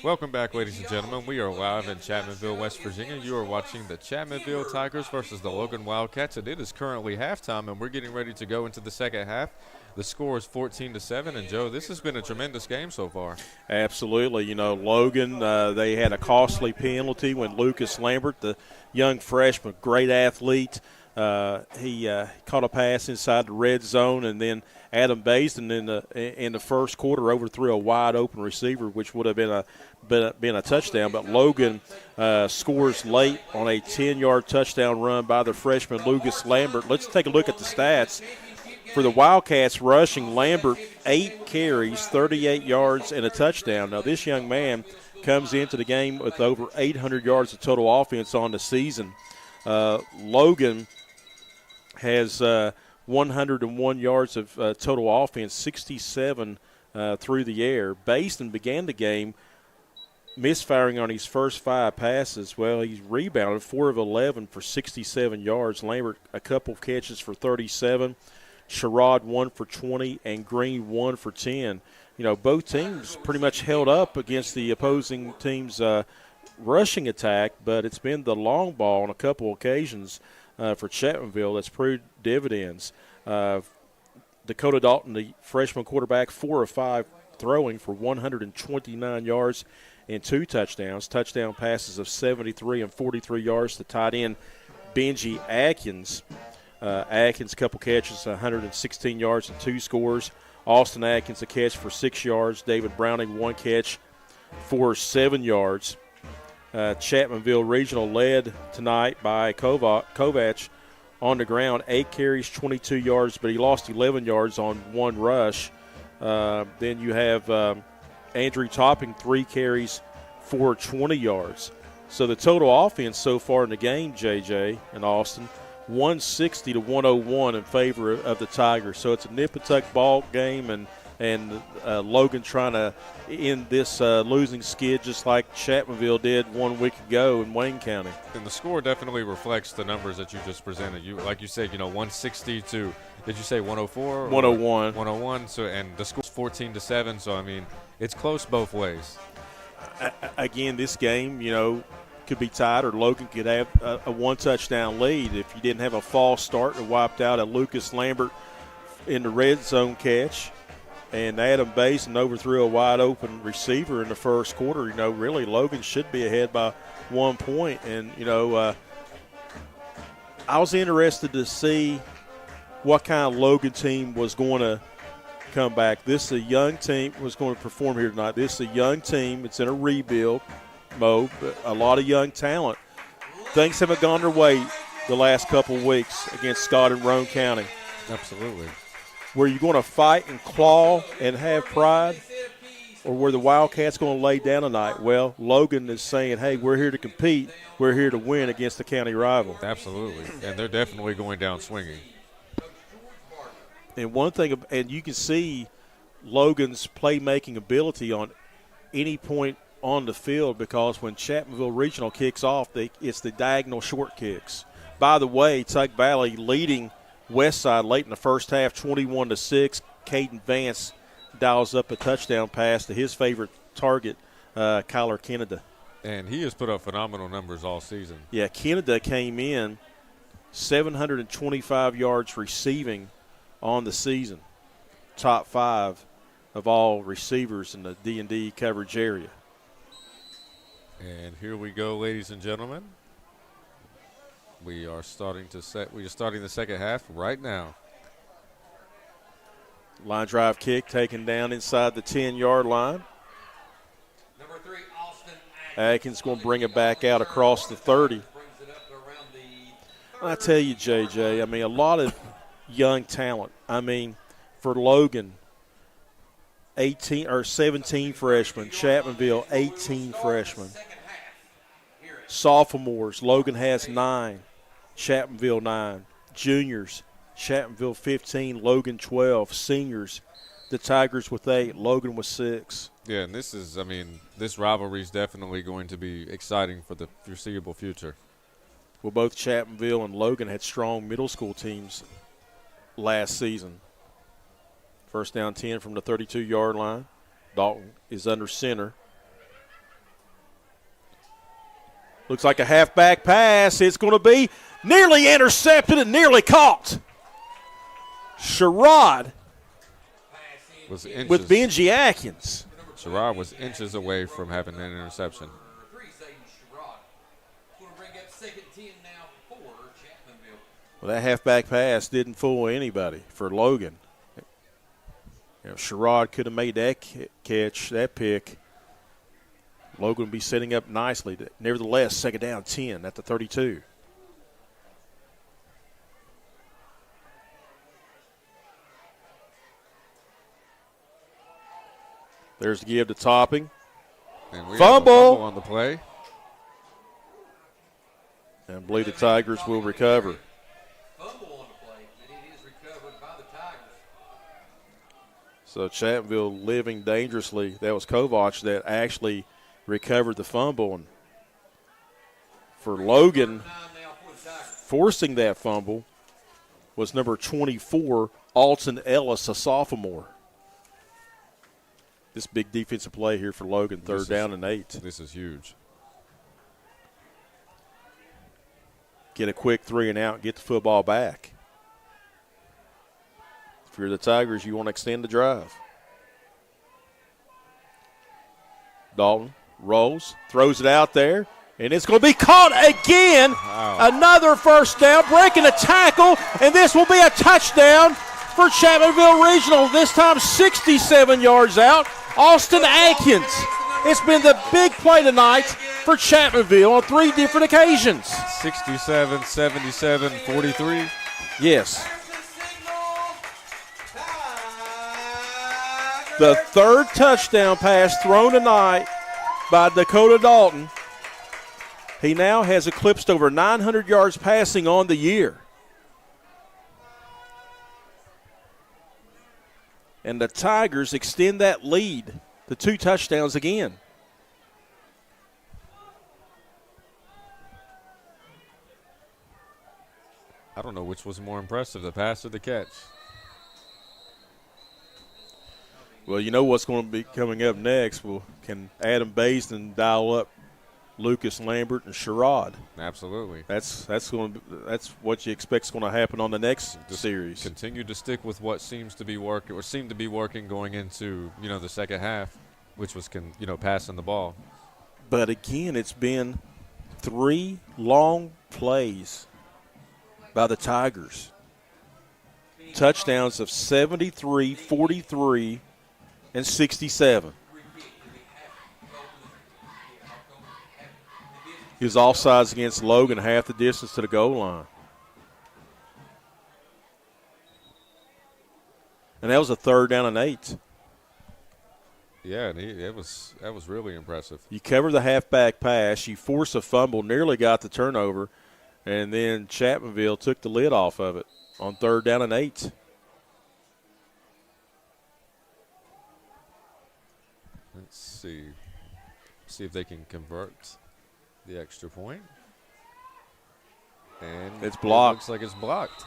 [SPEAKER 7] Welcome back, ladies and gentlemen. We are live in Chapmanville, West Virginia. You are watching the Chapmanville Tigers versus the Logan Wildcats, and it is currently halftime, and we're getting ready to go into the second half. The score is 14-7, and Joe, this has been a tremendous game so far.
[SPEAKER 1] Absolutely. You know, Logan, they had a costly penalty when Lucas Lambert, the young freshman, great athlete, he caught a pass inside the red zone, and then Adam Basden in the first quarter overthrew a wide open receiver, which would have been a touchdown. But Logan scores late on a 10-yard touchdown run by the freshman Lucas Lambert. Let's take a look at the stats. For the Wildcats rushing, Lambert 8 carries, 38 yards, and a touchdown. Now, this young man comes into the game with over 800 yards of total offense on the season. Logan has 101 yards of total offense, 67 through the air. Basden began the game misfiring on his first 5 passes. Well, he's rebounded 4 of 11 for 67 yards. Lambert, a couple catches for 37. Sherrod 1 for 20, and Green 1 for 10. You know, both teams pretty much held up against the opposing team's rushing attack, but it's been the long ball on a couple occasions for Chapmanville that's proved dividends. Dakota Dalton, the freshman quarterback, 4 of 5 throwing for 129 yards and 2 touchdowns. Touchdown passes of 73 and 43 yards to tight end Benji Atkins. Atkins, a couple catches, 116 yards and 2 scores. Austin Atkins, a catch for 6 yards. David Browning, 1 catch for 7 yards. Chapmanville Regional led tonight by Kovac on the ground, 8 carries, 22 yards, but he lost 11 yards on 1 rush. Then you have Andrew Topping, 3 carries for 20 yards. So the total offense so far in the game, JJ and Austin, 160 to 101 in favor of the Tigers. So it's a nip-and-tuck ball game, and Logan trying to end this losing skid just like Chapmanville did 1 week ago in Wayne County.
[SPEAKER 7] And the score definitely reflects the numbers that you just presented. You, like you said, 160 to, did you say 104?
[SPEAKER 1] 101.
[SPEAKER 7] 101. So, and the score's 14-7. So, I mean, it's close both ways.
[SPEAKER 1] Again, this game, could be tied, or Logan could have a 1-touchdown lead if you didn't have a false start that wiped out a Lucas Lambert in the red zone catch. And Adam Basin overthrew a wide-open receiver in the first quarter. Really, Logan should be ahead by 1 point. And, I was interested to see what kind of Logan team was going to come back. This is a young team was going to perform here tonight. This is a young team. It's in a rebuild mode, but a lot of young talent. Things haven't gone their way the last couple of weeks against Scott and Roane County.
[SPEAKER 7] Absolutely.
[SPEAKER 1] Were you going to fight and claw and have pride, or were the Wildcats going to lay down tonight? Well, Logan is saying, hey, we're here to compete. We're here to win against the county rival.
[SPEAKER 7] Absolutely, and they're definitely going down swinging.
[SPEAKER 1] And one thing, and you can see Logan's playmaking ability on any point on the field, because when Chapmanville Regional kicks off, it's the diagonal short kicks. By the way, Tug Valley leading Westside late in the first half, 21-6. Caden Vance dials up a touchdown pass to his favorite target, Kyler Kennedy.
[SPEAKER 7] And he has put up phenomenal numbers all season.
[SPEAKER 1] Yeah, Kennedy came in 725 yards receiving on the season, top 5 of all receivers in the D&D coverage area.
[SPEAKER 7] And here we go, ladies and gentlemen. We are starting the second half right now.
[SPEAKER 1] Line drive kick taken down inside the 10-yard line.
[SPEAKER 8] Number 3, Austin
[SPEAKER 1] Atkins going to bring it back out across the 30. I tell you, JJ, a lot of young talent. For Logan, 17 freshmen. Chapmanville, 18 freshmen. Sophomores, Logan has 9. Chapmanville 9. Juniors, Chapmanville 15, Logan 12. Seniors, the Tigers with 8, Logan with 6.
[SPEAKER 7] Yeah, and this rivalry is definitely going to be exciting for the foreseeable future.
[SPEAKER 1] Well, both Chapmanville and Logan had strong middle school teams last season. First down 10 from the 32-yard line. Dalton is under center. Looks like a halfback pass. It's going to be nearly intercepted and nearly caught. Sherrod
[SPEAKER 7] was inches,
[SPEAKER 1] with Benji Atkins.
[SPEAKER 7] Sherrod was inches away from having an interception.
[SPEAKER 1] Well, that halfback pass didn't fool anybody for Logan. Sherrod could have made that catch, that pick. Logan would be setting up nicely. Nevertheless, second down 10 at the 32. There's the give to Topping.
[SPEAKER 7] And we
[SPEAKER 1] fumble.
[SPEAKER 7] Have a fumble on the play.
[SPEAKER 1] And I believe the Tigers will recover.
[SPEAKER 8] Fumble on the play, and it is recovered by the Tigers.
[SPEAKER 1] So Chapmanville living dangerously. That was Kovac that actually recovered the fumble. And for Logan, forcing that fumble was number 24, Alton Ellis, a sophomore. This big defensive play here for Logan, third down and 8.
[SPEAKER 7] This is huge.
[SPEAKER 1] Get a quick 3 and out, get the football back. If you're the Tigers, you want to extend the drive. Dalton rolls, throws it out there, and it's going to be caught again.
[SPEAKER 7] Wow.
[SPEAKER 1] Another first down, breaking a tackle, and this will be a touchdown for Chapmanville Regional. This time 67 yards out. Austin Atkins. It's been the big play tonight for Chapmanville on 3 different occasions.
[SPEAKER 7] 67, 77, 43.
[SPEAKER 1] Yes. The third touchdown pass thrown tonight by Dakota Dalton. He now has eclipsed over 900 yards passing on the year. And the Tigers extend that lead to 2 touchdowns again.
[SPEAKER 7] I don't know which was more impressive, the pass or the catch.
[SPEAKER 1] Well, you know what's going to be coming up next. Well, can Adam Baisden dial up Lucas Lambert and Sherrod?
[SPEAKER 7] Absolutely.
[SPEAKER 1] That's what you expect is going to happen on the next series.
[SPEAKER 7] Continue to stick with what seems to be working, or seemed to be working going into the second half, which was passing the ball.
[SPEAKER 1] But again, it's been 3 long plays by the Tigers. Touchdowns of 73, 43, and 67. He was offsides against Logan, half the distance to the goal line. And that was a third down and 8.
[SPEAKER 7] Yeah, and that was really impressive.
[SPEAKER 1] You cover the halfback pass, you force a fumble, nearly got the turnover, and then Chapmanville took the lid off of it on third down and 8.
[SPEAKER 7] Let's see if they can convert the extra point. And
[SPEAKER 1] it's blocked.
[SPEAKER 7] It looks like it's blocked.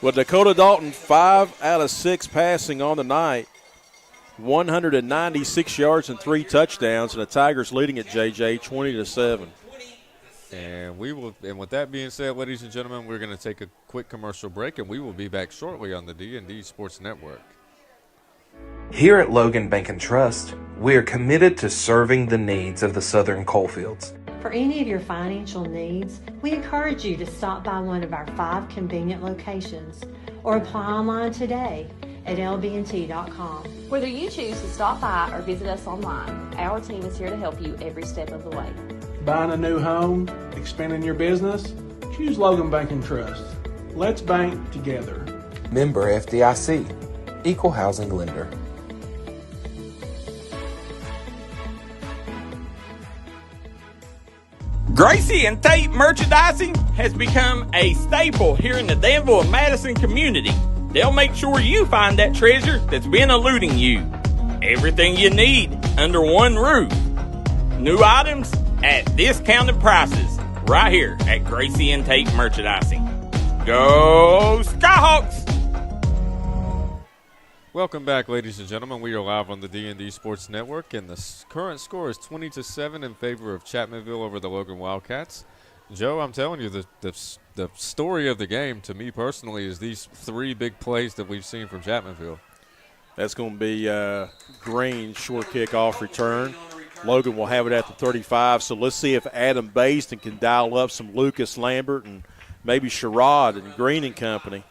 [SPEAKER 1] Well, Dakota Dalton, 5 out of 6 passing on the night, 196 yards and 3 touchdowns, and the Tigers leading at JJ 20-7.
[SPEAKER 7] And with that being said, ladies and gentlemen, we're going to take a quick commercial break, and we will be back shortly on the D&D Sports Network.
[SPEAKER 3] Here at Logan Bank and Trust, we are committed to serving the needs of the Southern coalfields.
[SPEAKER 4] For any of your financial needs, we encourage you to stop by one of our 5 convenient locations or apply online today at LB&T.com.
[SPEAKER 5] Whether you choose to stop by or visit us online, our team is here to help you every step of the way.
[SPEAKER 6] Buying a new home, expanding your business? Choose Logan Bank and Trust. Let's bank together.
[SPEAKER 3] Member FDIC, Equal Housing Lender.
[SPEAKER 2] Gracie and Tate merchandising has become a staple here in the Danville and Madison community. They'll make sure you find that treasure that's been eluding you. Everything you need under one roof. New items at discounted prices right here at Gracie and Tate Merchandising. Go Skyhawks!
[SPEAKER 7] Welcome back, ladies and gentlemen. We are live on the D&D Sports Network, and the current score is 20-7 in favor of Chapmanville over the Logan Wildcats. Joe, I'm telling you, the story of the game, to me personally, is these 3 big plays that we've seen from Chapmanville.
[SPEAKER 1] That's going to be Green, short kickoff return. Logan will have it at the 35, so let's see if Adam Baston can dial up some Lucas Lambert and maybe Sherrod and Green and company.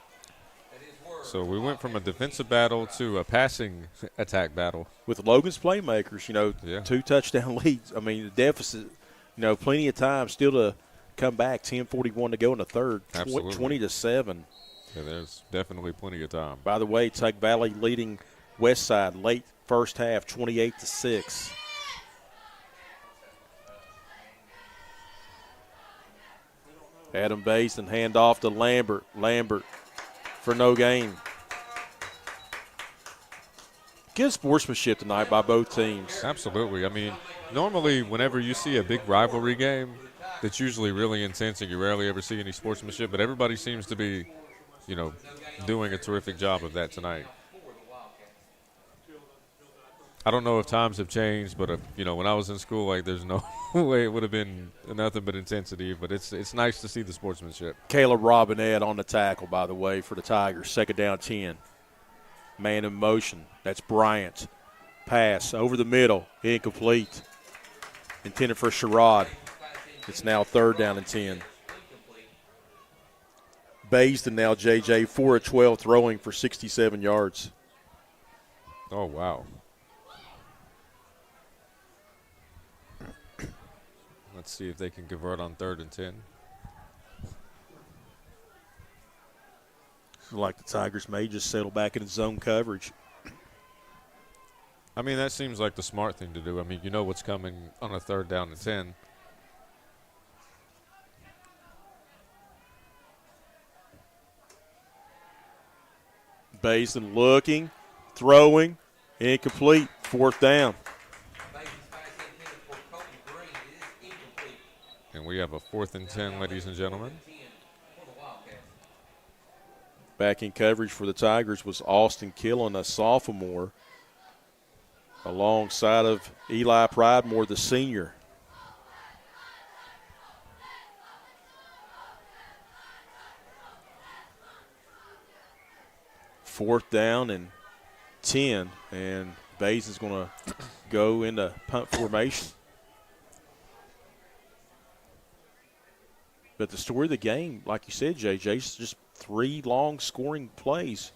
[SPEAKER 7] So we went from a defensive battle to a passing attack battle.
[SPEAKER 1] With Logan's playmakers, 2 touchdown leads. I mean, the deficit, plenty of time still to come back. 10:41 to go in the third.
[SPEAKER 7] Absolutely.
[SPEAKER 1] 20-7.
[SPEAKER 7] Yeah, there's definitely plenty of time.
[SPEAKER 1] By the way, Tug Valley leading Westside late first half, 28-6. Adam Baston hand off to Lambert. Lambert for no gain. Good sportsmanship tonight by both teams.
[SPEAKER 7] Absolutely. I mean, normally whenever you see a big rivalry game, that's usually really intense and you rarely ever see any sportsmanship, but everybody seems to be, doing a terrific job of that tonight. I don't know if times have changed, but, when I was in school, there's no way it would have been nothing but intensity, but it's nice to see the sportsmanship.
[SPEAKER 1] Caleb Robinette on the tackle, by the way, for the Tigers. 2nd down 10. Man in motion. That's Bryant. Pass over the middle. Incomplete. Intended for Sherrod. It's now 3rd down and 10. Based now, JJ, 4 of 12 throwing for 67 yards.
[SPEAKER 7] Oh, wow. Let's see if they can convert on 3rd and 10.
[SPEAKER 1] Like the Tigers may just settle back into zone coverage.
[SPEAKER 7] I mean, that seems like the smart thing to do. I mean, you know what's coming on a 3rd down and 10.
[SPEAKER 1] Basin looking, throwing, incomplete, 4th down.
[SPEAKER 7] And we have a 4th and 10, ladies and gentlemen.
[SPEAKER 1] Back in coverage for the Tigers was Austin Killen, a sophomore, alongside of Eli Pridemore, the senior. Fourth down and 10, and Bays is going to go into punt formation. But the story of the game, like you said, JJ, is just 3 long scoring plays.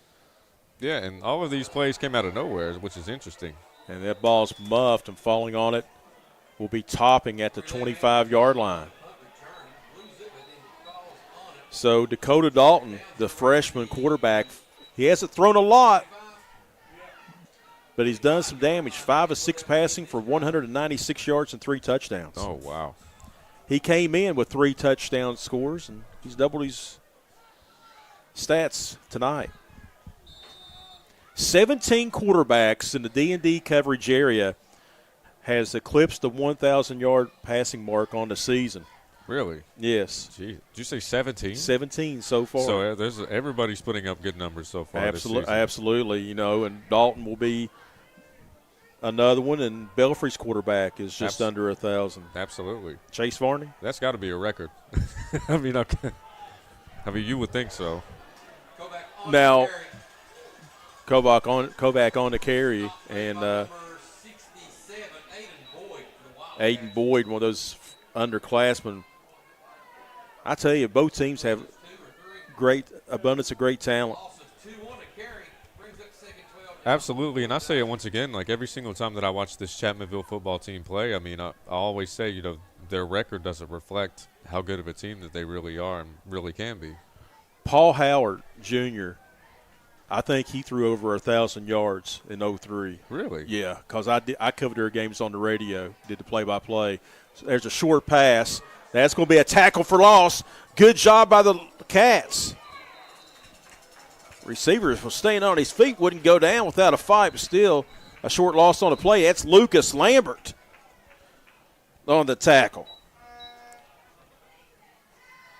[SPEAKER 7] Yeah, and all of these plays came out of nowhere, which is interesting.
[SPEAKER 1] And that ball's muffed, and falling on it will be topping at the 25-yard line. So Dakota Dalton, the freshman quarterback, he hasn't thrown a lot, but he's done some damage. 5 of 6 passing for 196 yards and 3 touchdowns.
[SPEAKER 7] Oh, wow.
[SPEAKER 1] He came in with 3 touchdown scores, and he's doubled his stats tonight. 17 quarterbacks in the D&D coverage area has eclipsed the 1,000-yard passing mark on the season.
[SPEAKER 7] Really?
[SPEAKER 1] Yes.
[SPEAKER 7] Gee, did you say 17?
[SPEAKER 1] 17 so far.
[SPEAKER 7] So everybody's putting up good numbers so far this season.
[SPEAKER 1] Absolutely, and Dalton will be another one, and Belfry's quarterback is just under 1,000.
[SPEAKER 7] Absolutely.
[SPEAKER 1] Chase Varney?
[SPEAKER 7] That's got to be a record. I mean, you would think so.
[SPEAKER 1] Now, Kovac on the carry, and Aiden Boyd, one of those underclassmen. I tell you, both teams have great abundance of great talent.
[SPEAKER 7] Absolutely, and I say it once again, like every single time that I watch this Chapmanville football team play, I mean, I always say, their record doesn't reflect how good of a team that they really are and really can be.
[SPEAKER 1] Paul Howard, Jr., I think he threw over 1,000 yards in 03.
[SPEAKER 7] Really?
[SPEAKER 1] Yeah, because I covered their games on the radio, did the play-by-play. So there's a short pass. That's going to be a tackle for loss. Good job by the Cats. Receiver was staying on his feet, wouldn't go down without a fight, but still a short loss on the play. That's Lucas Lambert on the tackle.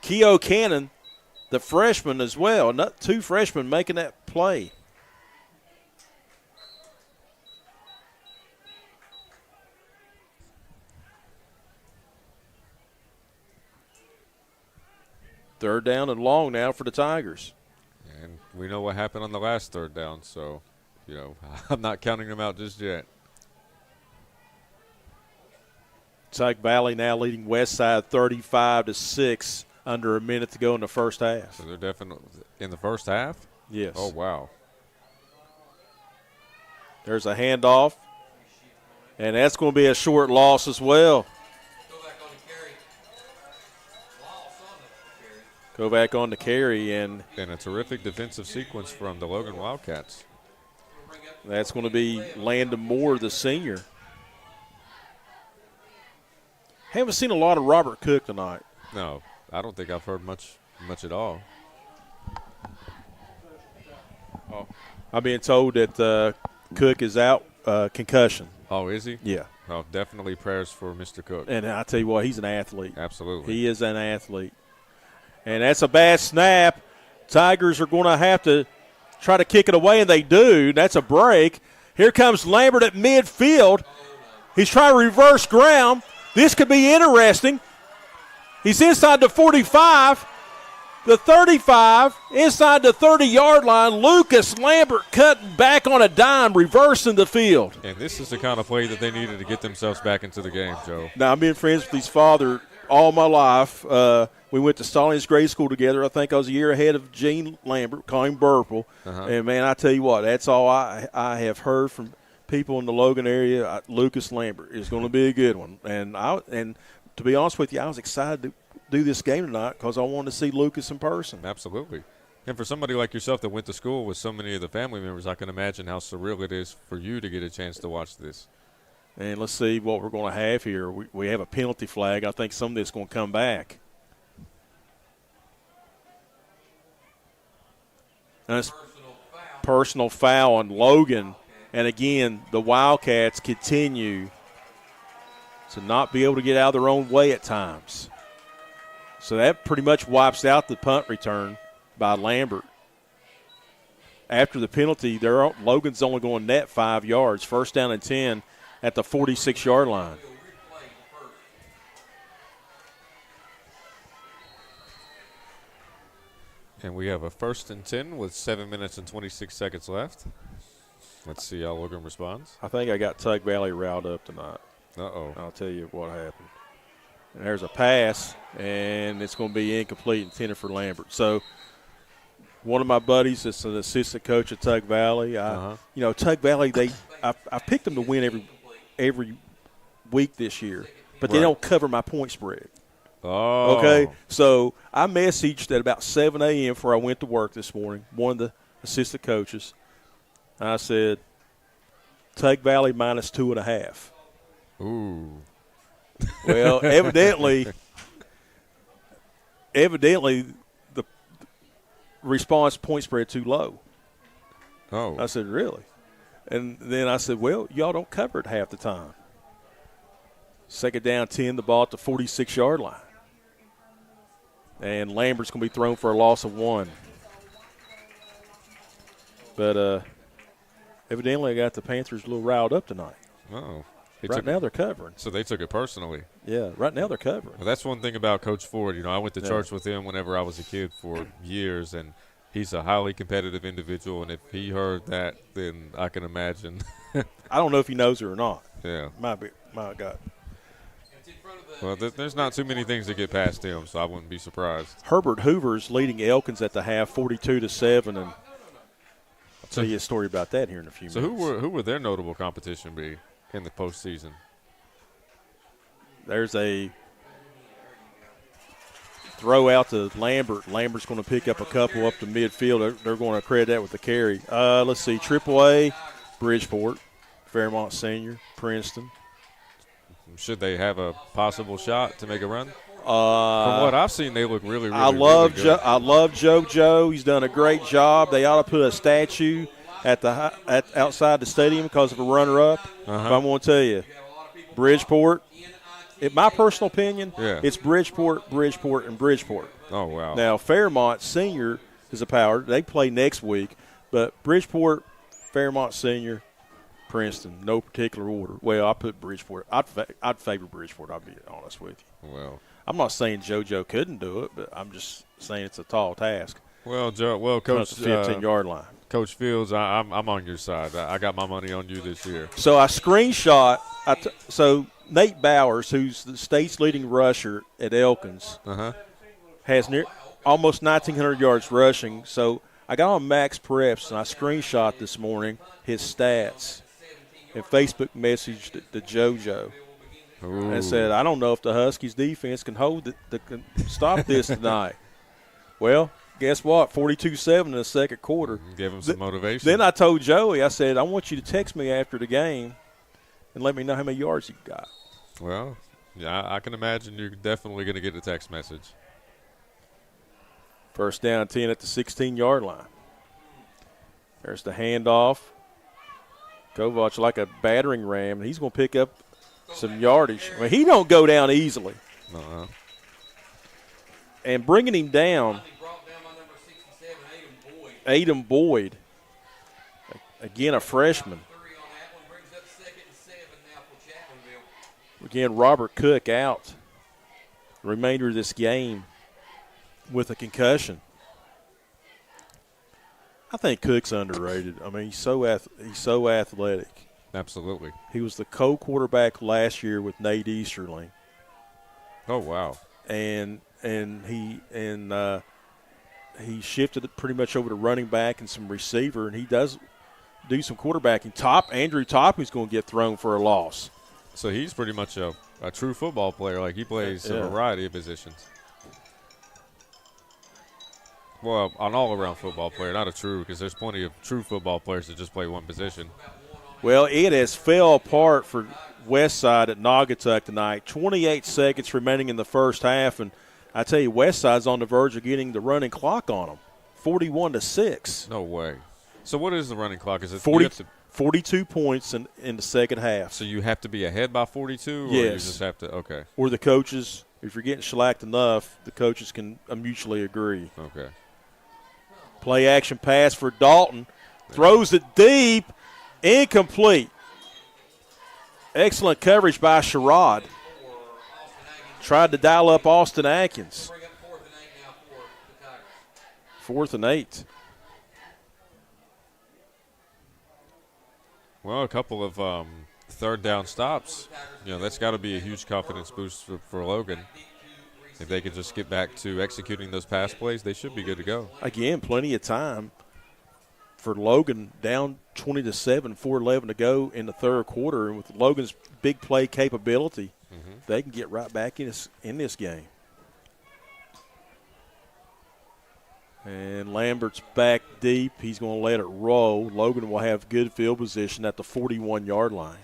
[SPEAKER 1] Keogh Cannon, the freshman as well. 2 freshmen making that play. Third down and long now for the Tigers.
[SPEAKER 7] And we know what happened on the last third down, so, I'm not counting them out just yet.
[SPEAKER 1] Tug Valley now leading Westside 35-6, under a minute to go in the first half.
[SPEAKER 7] So they're definitely in the first half?
[SPEAKER 1] Yes.
[SPEAKER 7] Oh, wow.
[SPEAKER 1] There's a handoff, and that's going to be a short loss as well. Go back on the carry, and
[SPEAKER 7] a terrific defensive sequence from the Logan Wildcats.
[SPEAKER 1] That's going to be Landon Moore, the senior. Haven't seen a lot of Robert Cook tonight.
[SPEAKER 7] No, I don't think I've heard much at all.
[SPEAKER 1] Oh, I'm being told that Cook is out, concussion.
[SPEAKER 7] Oh, is he?
[SPEAKER 1] Yeah.
[SPEAKER 7] Oh, definitely prayers for Mr. Cook.
[SPEAKER 1] And I tell you what, he's an athlete.
[SPEAKER 7] Absolutely.
[SPEAKER 1] He is an athlete. And that's a bad snap. Tigers are going to have to try to kick it away, and they do. That's a break. Here comes Lambert at midfield. He's trying to reverse ground. This could be interesting. He's inside the 45, the 35, inside the 30-yard line. Lucas Lambert cutting back on a dime, reversing the field.
[SPEAKER 7] And this is the kind of play that they needed to get themselves back into the game, Joe.
[SPEAKER 1] Now, I've been friends with his father all my life. We went to Stallings grade school together. I think I was a year ahead of Gene Lambert, call him Burple. And, man, I tell you what, that's all I have heard from people in the Logan area. Lucas Lambert is going to be a good one. And to be honest with you, I was excited to do this game tonight because I wanted to see Lucas in person.
[SPEAKER 7] Absolutely. And for somebody like yourself that went to school with so many of the family members, I can imagine how surreal it is for you to get a chance to watch this.
[SPEAKER 1] And let's see what we're going to have here. We have a penalty flag. I think some of this is going to come back. And it's personal foul on Logan. And, again, the Wildcats continue to not be able to get out of their own way at times. So that pretty much wipes out the punt return by Lambert. After the penalty, Logan's only going net 5 yards. First down and 10 at the 46-yard line.
[SPEAKER 7] And we have a 1st and 10 with 7 minutes and 26 seconds left. Let's see how Logan responds.
[SPEAKER 1] I think I got Tug Valley riled up tonight.
[SPEAKER 7] Uh-oh.
[SPEAKER 1] I'll tell you what happened. And there's a pass, and it's going to be incomplete, intended for Lambert. So one of my buddies is an assistant coach at Tug Valley. Tug Valley, I picked them to win every week this year, but they don't cover my point spread.
[SPEAKER 7] Oh.
[SPEAKER 1] Okay, so I messaged at about 7 a.m. before I went to work this morning, one of the assistant coaches. I said, Tug Valley minus 2.5.
[SPEAKER 7] Ooh.
[SPEAKER 1] Well, evidently the response point spread too low.
[SPEAKER 7] Oh.
[SPEAKER 1] I said, really? And then I said, well, y'all don't cover it half the time. Second down 10, the ball at the 46-yard line. And Lambert's going to be thrown for a loss of 1. But evidently I got the Panthers a little riled up tonight.
[SPEAKER 7] Uh-oh.
[SPEAKER 1] Right now they're covering.
[SPEAKER 7] So they took it personally.
[SPEAKER 1] Yeah, right now they're covering.
[SPEAKER 7] Well, that's one thing about Coach Ford. I went to church with him whenever I was a kid for years, and he's a highly competitive individual, and if he heard that, then I can imagine.
[SPEAKER 1] I don't know if he knows it or not.
[SPEAKER 7] Yeah.
[SPEAKER 1] My God.
[SPEAKER 7] Well, there's not too many things that get past him, so I wouldn't be surprised.
[SPEAKER 1] Herbert Hoover's leading Elkins at the half, 42-7, and I'll tell you a story about that here in a few minutes.
[SPEAKER 7] So who would their notable competition be in the postseason?
[SPEAKER 1] There's a throw out to Lambert. Lambert's going to pick up a couple up to midfield. They're going to credit that with the carry. Let's see, AAA, Bridgeport, Fairmont Senior, Princeton.
[SPEAKER 7] Should they have a possible shot to make a run? From what I've seen, they look really, really,
[SPEAKER 1] really
[SPEAKER 7] good.
[SPEAKER 1] I love Joe. He's done a great job. They ought to put a statue at outside the stadium because of a runner-up. But I'm going to tell you, Bridgeport, in my personal opinion, it's Bridgeport, and Bridgeport.
[SPEAKER 7] Oh, wow.
[SPEAKER 1] Now, Fairmont Senior is a power. They play next week. But Bridgeport, Fairmont Senior, Princeton, no particular order. Well, I put Bridgeport. I'd favor Bridgeport, I'll be honest with you.
[SPEAKER 7] Well,
[SPEAKER 1] I'm not saying JoJo couldn't do it, but I'm just saying it's a tall task.
[SPEAKER 7] Well, Coach,
[SPEAKER 1] the 15-yard line.
[SPEAKER 7] Coach Fields, I'm on your side. I got my money on you this year.
[SPEAKER 1] So I screenshot. So Nate Bowers, who's the state's leading rusher at Elkins, has almost 1,900 yards rushing. So I got on Max Preps, and I screenshot this morning his stats and Facebook messaged to JoJo. I said, I don't know if the Huskies defense can can stop this tonight. Well, guess what? 42-7 in the second quarter.
[SPEAKER 7] Give him some motivation.
[SPEAKER 1] Then I told Joey, I said, I want you to text me after the game and let me know how many yards you got.
[SPEAKER 7] Well, yeah, I can imagine you're definitely going to get a text message.
[SPEAKER 1] First down 10 at the 16-yard line. There's the handoff. Kovac like a battering ram. He's going to pick up some yardage. I mean, he don't go down easily. And bringing him down, Adam Boyd, again a freshman. Again, Robert Cook out the remainder of this game with a concussion. I think Cook's underrated. I mean, he's so athletic.
[SPEAKER 7] Absolutely.
[SPEAKER 1] He was the co-quarterback last year with Nate Easterling.
[SPEAKER 7] Oh, wow.
[SPEAKER 1] And he shifted it pretty much over to running back and some receiver, and he does do some quarterbacking. Andrew Topping's going to get thrown for a loss.
[SPEAKER 7] So he's pretty much a true football player. Like, he plays a variety of positions. Well, an all-around football player, not a true, because there's plenty of true football players that just play one position.
[SPEAKER 1] Well, it has fell apart for Westside at Naugatuck tonight. 28 seconds remaining in the first half, and I tell you, Westside's on the verge of getting the running clock on them, 41-6.
[SPEAKER 7] No way. So what is the running clock? Is it
[SPEAKER 1] 42 points in the second half.
[SPEAKER 7] So you have to be ahead by 42? Or
[SPEAKER 1] yes.
[SPEAKER 7] You just have to, okay.
[SPEAKER 1] Or the coaches, if you're getting shellacked enough, the coaches can mutually agree.
[SPEAKER 7] Okay.
[SPEAKER 1] Play action pass for Dalton. Throws it deep. Incomplete. Excellent coverage by Sherrod. Tried to dial up Austin Atkins. 4th and 8.
[SPEAKER 7] Well, a couple of third down stops. You know, that's got to be a huge confidence boost for Logan. If they could just get back to executing those pass plays, they should be good to go.
[SPEAKER 1] Again, plenty of time for Logan, down 20-7, 4:11 to go in the third quarter. And with Logan's big play capability, they can get right back in this game. And Lambert's back deep. He's going to let it roll. Logan will have good field position at the 41-yard line.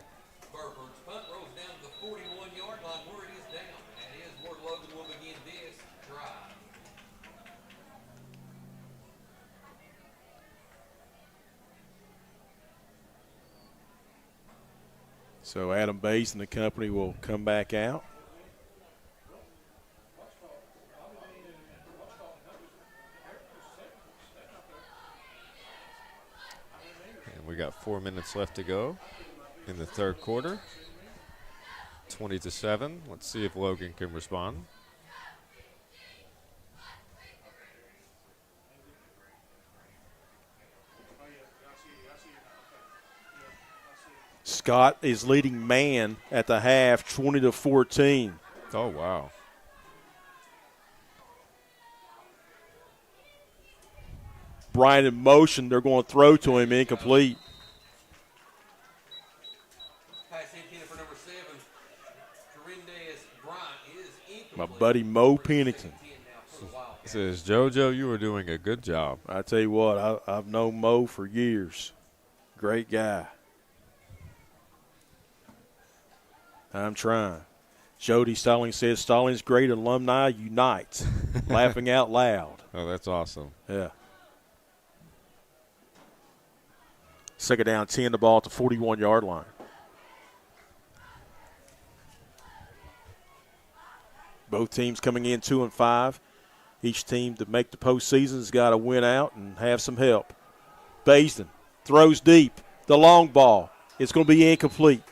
[SPEAKER 1] So Adam Bays and the company will come back out.
[SPEAKER 7] And we got 4 minutes left to go in the third quarter. 20-7. Let's see if Logan can respond.
[SPEAKER 1] Scott is leading man at the half, 20-14.
[SPEAKER 7] Oh, wow.
[SPEAKER 1] Bryant in motion. They're going to throw to him, incomplete. My buddy Mo Pennington.
[SPEAKER 7] Says, JoJo, you are doing a good job.
[SPEAKER 1] I tell you what, I've known Mo for years. Great guy. I'm trying. Jody Stallings says, Stallings great alumni unite. Laughing out loud.
[SPEAKER 7] Oh, that's awesome.
[SPEAKER 1] Yeah. Second down, 10, the ball at the 41-yard line. Both teams coming in 2-5. Each team to make the postseason has got to win out and have some help. Baisden throws deep. The long ball. It's going to be incomplete.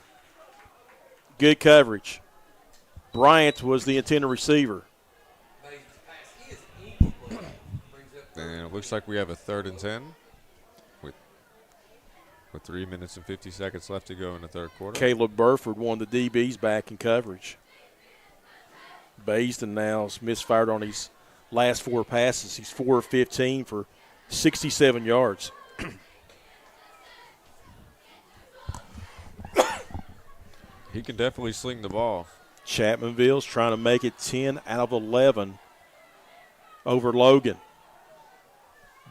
[SPEAKER 1] Good coverage. Bryant was the intended receiver.
[SPEAKER 7] And it looks like we have a 3rd and 10 with 3 minutes and 50 seconds left to go in the third quarter.
[SPEAKER 1] Caleb Burford, one of the DBs, back in coverage. Baisden now's misfired on his last 4 passes. He's 4 of 15 for 67 yards.
[SPEAKER 7] He can definitely sling the ball.
[SPEAKER 1] Chapmanville's trying to make it 10 out of 11 over Logan.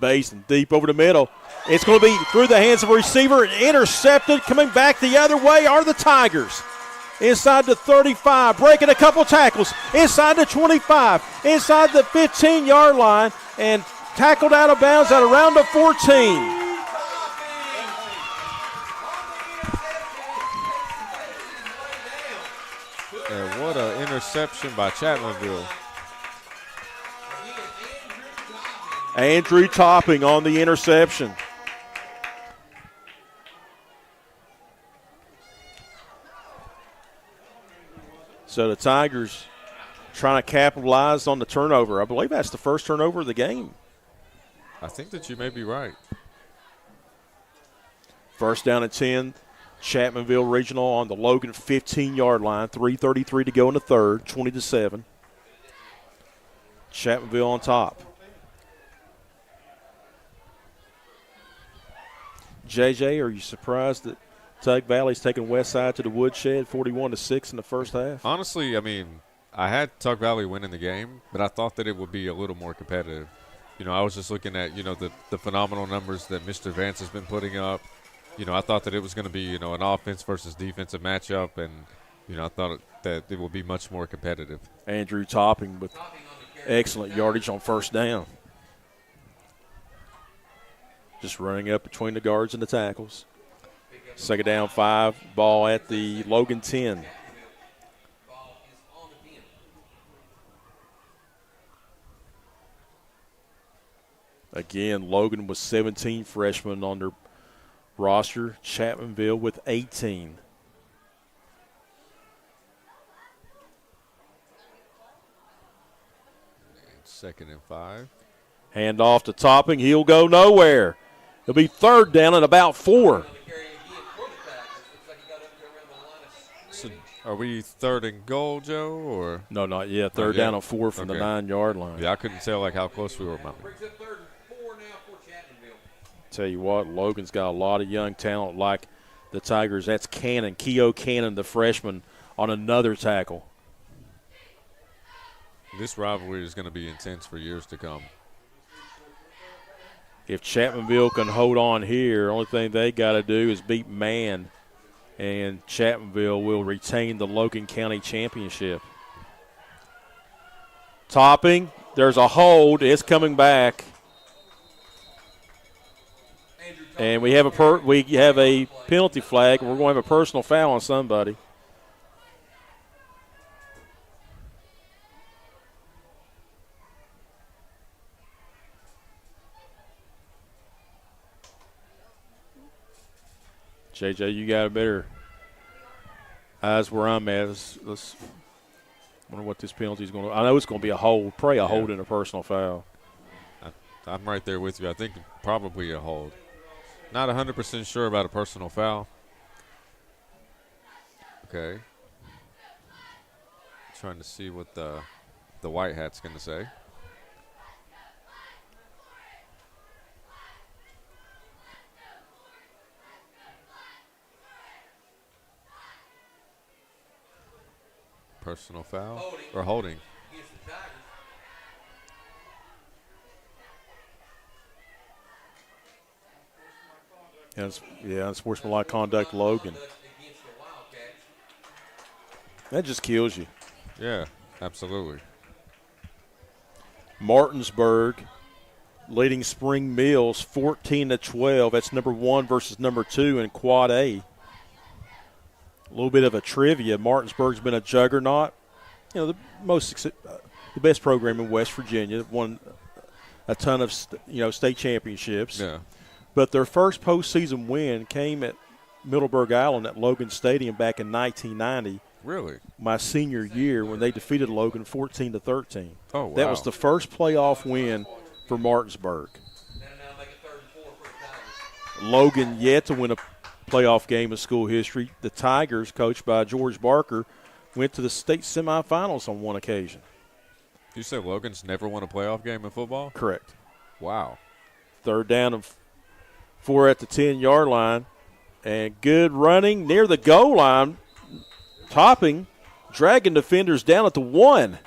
[SPEAKER 1] Basin deep over the middle. It's going to be through the hands of a receiver. Intercepted. Coming back the other way are the Tigers. Inside the 35, breaking a couple tackles. Inside the 25, inside the 15-yard line, and tackled out of bounds at around the 14.
[SPEAKER 7] And what an interception by Chapmanville.
[SPEAKER 1] Andrew Topping on the interception. So the Tigers trying to capitalize on the turnover. I believe that's the first turnover of the game.
[SPEAKER 7] I think that you may be right.
[SPEAKER 1] First down and 10. Chapmanville Regional on the Logan 15-yard line. 3:33 to go in the third. 20-7. Chapmanville on top. JJ, are you surprised that Tug Valley's taking West Side to the woodshed 41-6 in the first half?
[SPEAKER 7] Honestly, I mean, I had Tug Valley winning the game, but I thought that it would be a little more competitive. You know, I was just looking at, the phenomenal numbers that Mr. Vance has been putting up. I thought that it was going to be, an offense versus defensive matchup, and, I thought that it would be much more competitive.
[SPEAKER 1] Andrew Topping with excellent yardage on first down. Just running up between the guards and the tackles. Second down, 5. Ball at the Logan 10. Again, Logan with 17 freshmen on their roster. Chapmanville with 18.
[SPEAKER 7] Second and 5.
[SPEAKER 1] Hand off to Topping. He'll go nowhere. It'll be third down at about 4.
[SPEAKER 7] So are we third and goal, Joe? Or
[SPEAKER 1] no, not yet. Third down on 4 from the 9-yard line.
[SPEAKER 7] Yeah, I couldn't tell how close we were.
[SPEAKER 1] Tell you what, Logan's got a lot of young talent like the Tigers. That's Cannon, Keogh Cannon, the freshman, on another tackle.
[SPEAKER 7] This rivalry is going to be intense for years to come.
[SPEAKER 1] If Chapmanville can hold on here, only thing they got to do is beat Man, and Chapmanville will retain the Logan County Championship. Topping, there's a hold. It's coming back. And we have a penalty flag. We're going to have a personal foul on somebody. JJ, you got a better eyes where I'm at. Let's wonder what this penalty is going to. I know it's going to be a hold. Probably a hold and a personal foul.
[SPEAKER 7] I'm right there with you. I think probably a hold. Not 100% sure about a personal foul. Okay. Trying to see what the white hat's going to say. Personal foul or holding?
[SPEAKER 1] Unsportsmanlike conduct, Logan. That just kills you.
[SPEAKER 7] Yeah, absolutely.
[SPEAKER 1] Martinsburg leading Spring Mills 14-12. That's number 1 versus number 2 in Quad A. A little bit of a trivia. Martinsburg's been a juggernaut. The best program in West Virginia. Won a ton of state championships.
[SPEAKER 7] Yeah.
[SPEAKER 1] But their first postseason win came at Middleburg Island at Logan Stadium back in 1990
[SPEAKER 7] Really?
[SPEAKER 1] My senior year when they defeated Logan 14-13.
[SPEAKER 7] Oh, wow.
[SPEAKER 1] That was the first playoff win for Martinsburg. Logan yet to win a playoff game in school history. The Tigers, coached by George Barker, went to the state semifinals on one occasion.
[SPEAKER 7] You said Logan's never won a playoff game in football?
[SPEAKER 1] Correct.
[SPEAKER 7] Wow.
[SPEAKER 1] Third down and 4 at the 10-yard line. And good running near the goal line. Topping, dragging defenders down at the 1.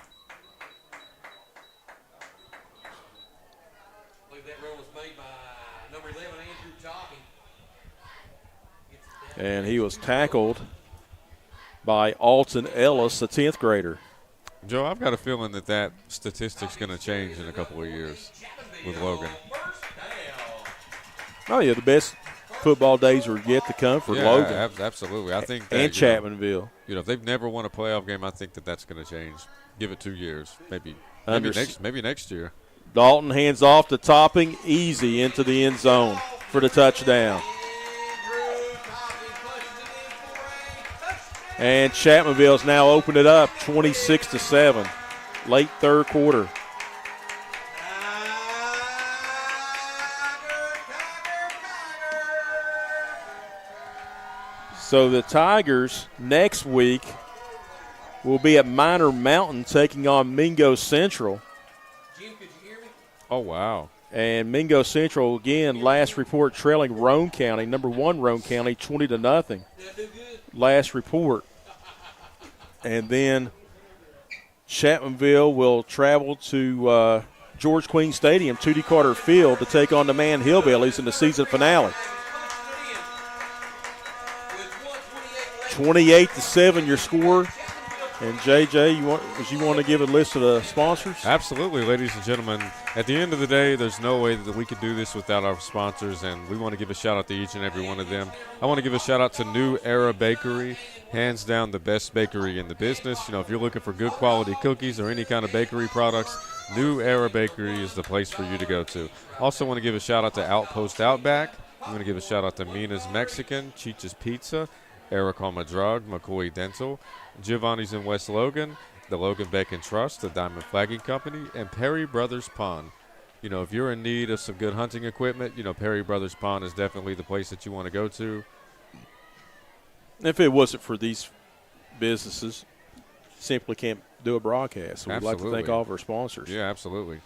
[SPEAKER 1] And he was tackled by Alton Ellis, a 10th grader.
[SPEAKER 7] Joe, I've got a feeling that statistic's going to change in a couple of years with Logan.
[SPEAKER 1] Oh, yeah, the best football days are yet to come for Logan.
[SPEAKER 7] Absolutely. I think that,
[SPEAKER 1] and Chapmanville.
[SPEAKER 7] If they've never won a playoff game, I think that's going to change. Give it 2 years, maybe next year.
[SPEAKER 1] Dalton hands off to Topping, easy into the end zone for the touchdown. And Chapmanville's now opened it up 26-7, late third quarter. So the Tigers next week will be at Minor Mountain taking on Mingo Central.
[SPEAKER 8] Jim, could you hear me?
[SPEAKER 7] Oh, wow.
[SPEAKER 1] And Mingo Central, again, last report trailing Roane County, number 1 Roane County, 20-0. Last report. And then Chapmanville will travel to George Queen Stadium, Tootie Carter Field, to take on the Man Hillbillies in the season finale. 28-7 your score. And JJ, you want to give a list of the sponsors?
[SPEAKER 7] Absolutely, ladies and gentlemen. At the end of the day, there's no way that we could do this without our sponsors, and we want to give a shout out to each and every one of them. I want to give a shout out to New Era Bakery, hands down the best bakery in the business. If you're looking for good quality cookies or any kind of bakery products, New Era Bakery is the place for you to go to. Also want to give a shout out to Outpost Outback. I'm going to give a shout out to Mina's Mexican, Chicha's Pizza, Eric on my drug, McCoy Dental, Giovanni's in West Logan, the Logan Bacon Trust, the Diamond Flagging Company, and Perry Brothers Pond. If you're in need of some good hunting equipment, Perry Brothers Pond is definitely the place that you want to go to.
[SPEAKER 1] If it wasn't for these businesses, simply can't do a broadcast. So we'd like to thank all of our sponsors.
[SPEAKER 7] Yeah, absolutely.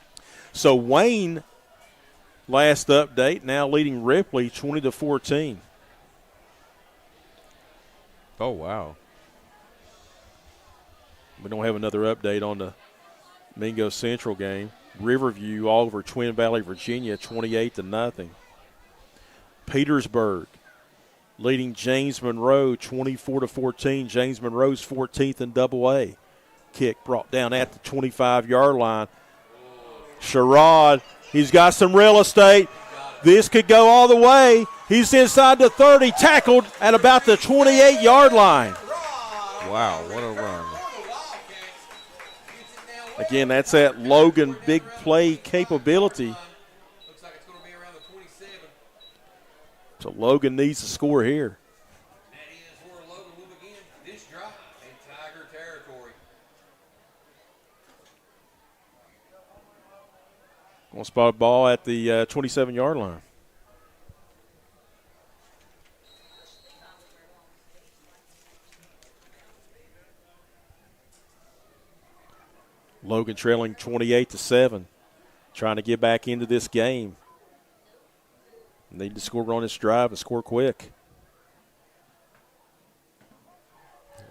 [SPEAKER 1] So Wayne, last update, now leading Ripley 20-14.
[SPEAKER 7] Oh, wow.
[SPEAKER 1] We don't have another update on the Mingo Central game. Riverview all over Twin Valley, Virginia, 28-0. Petersburg leading James Monroe 24-14. James Monroe's 14th in AA. Kick brought down at the 25-yard line. Sherrod, he's got some real estate. This could go all the way. He's inside the 30, tackled at about the 28-yard line.
[SPEAKER 7] Wow, what a run.
[SPEAKER 1] Again, that's that Logan big play capability.
[SPEAKER 8] Looks like it's going to be around the 27.
[SPEAKER 1] So Logan needs to score here.
[SPEAKER 8] That is where Logan will begin this drive in Tiger territory.
[SPEAKER 1] Going to spot a ball at the 27-yard line. Logan trailing 28-7, trying to get back into this game. Need to score on this drive and score quick.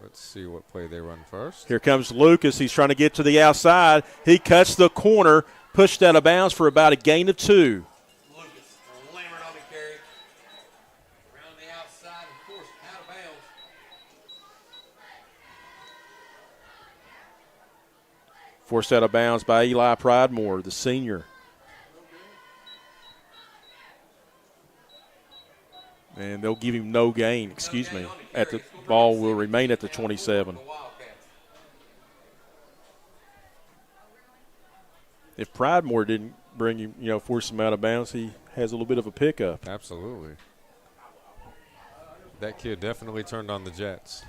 [SPEAKER 7] Let's see what play they run first.
[SPEAKER 1] Here comes Lucas. He's trying to get to the outside. He cuts the corner, pushed out of bounds for about a gain of 2.
[SPEAKER 8] Lucas slammered on the carry. Around the outside, of course, out of bounds.
[SPEAKER 1] Forced out of bounds by Eli Pridemore, the senior. And they'll give him no gain, at the ball will remain at the 27. If Pridemore didn't bring him, force him out of bounds, he has a little bit of a pickup.
[SPEAKER 7] Absolutely. That kid definitely turned on the Jets.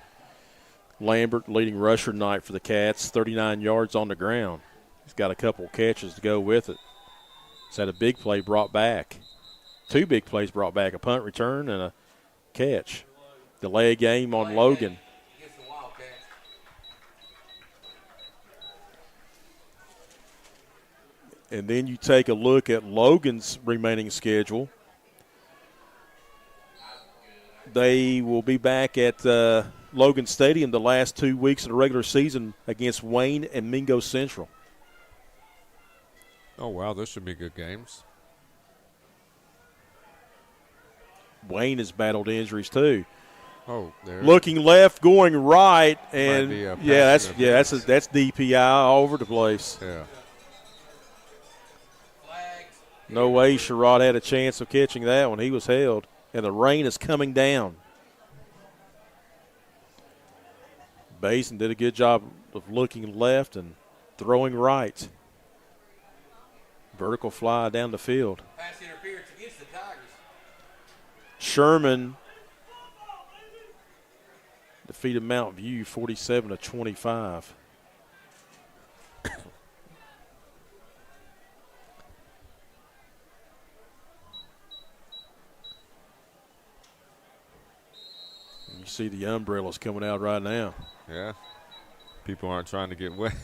[SPEAKER 1] Lambert, leading rusher tonight for the Cats, 39 yards on the ground. He's got a couple catches to go with it. He's had a big play brought back. 2 big plays brought back, a punt return and a catch. Delay game on Logan.
[SPEAKER 8] Against the Wildcats.
[SPEAKER 1] And then you take a look at Logan's remaining schedule. They will be back at Logan Stadium the last 2 weeks of the regular season against Wayne and Mingo Central.
[SPEAKER 7] Oh, wow, those should be good games.
[SPEAKER 1] Wayne has battled injuries too.
[SPEAKER 7] Oh, there.
[SPEAKER 1] Looking left, going right, and
[SPEAKER 7] that's
[SPEAKER 1] DPI all over the place.
[SPEAKER 7] Yeah.
[SPEAKER 1] No way Sherrod had a chance of catching that one. He was held, and the rain is coming down. Basin did a good job of looking left and throwing right. Vertical fly down the field.
[SPEAKER 8] Pass interference against the Tigers.
[SPEAKER 1] Sherman defeated Mount View 47-25. You see the umbrellas coming out right now.
[SPEAKER 7] Yeah. People aren't trying to get wet.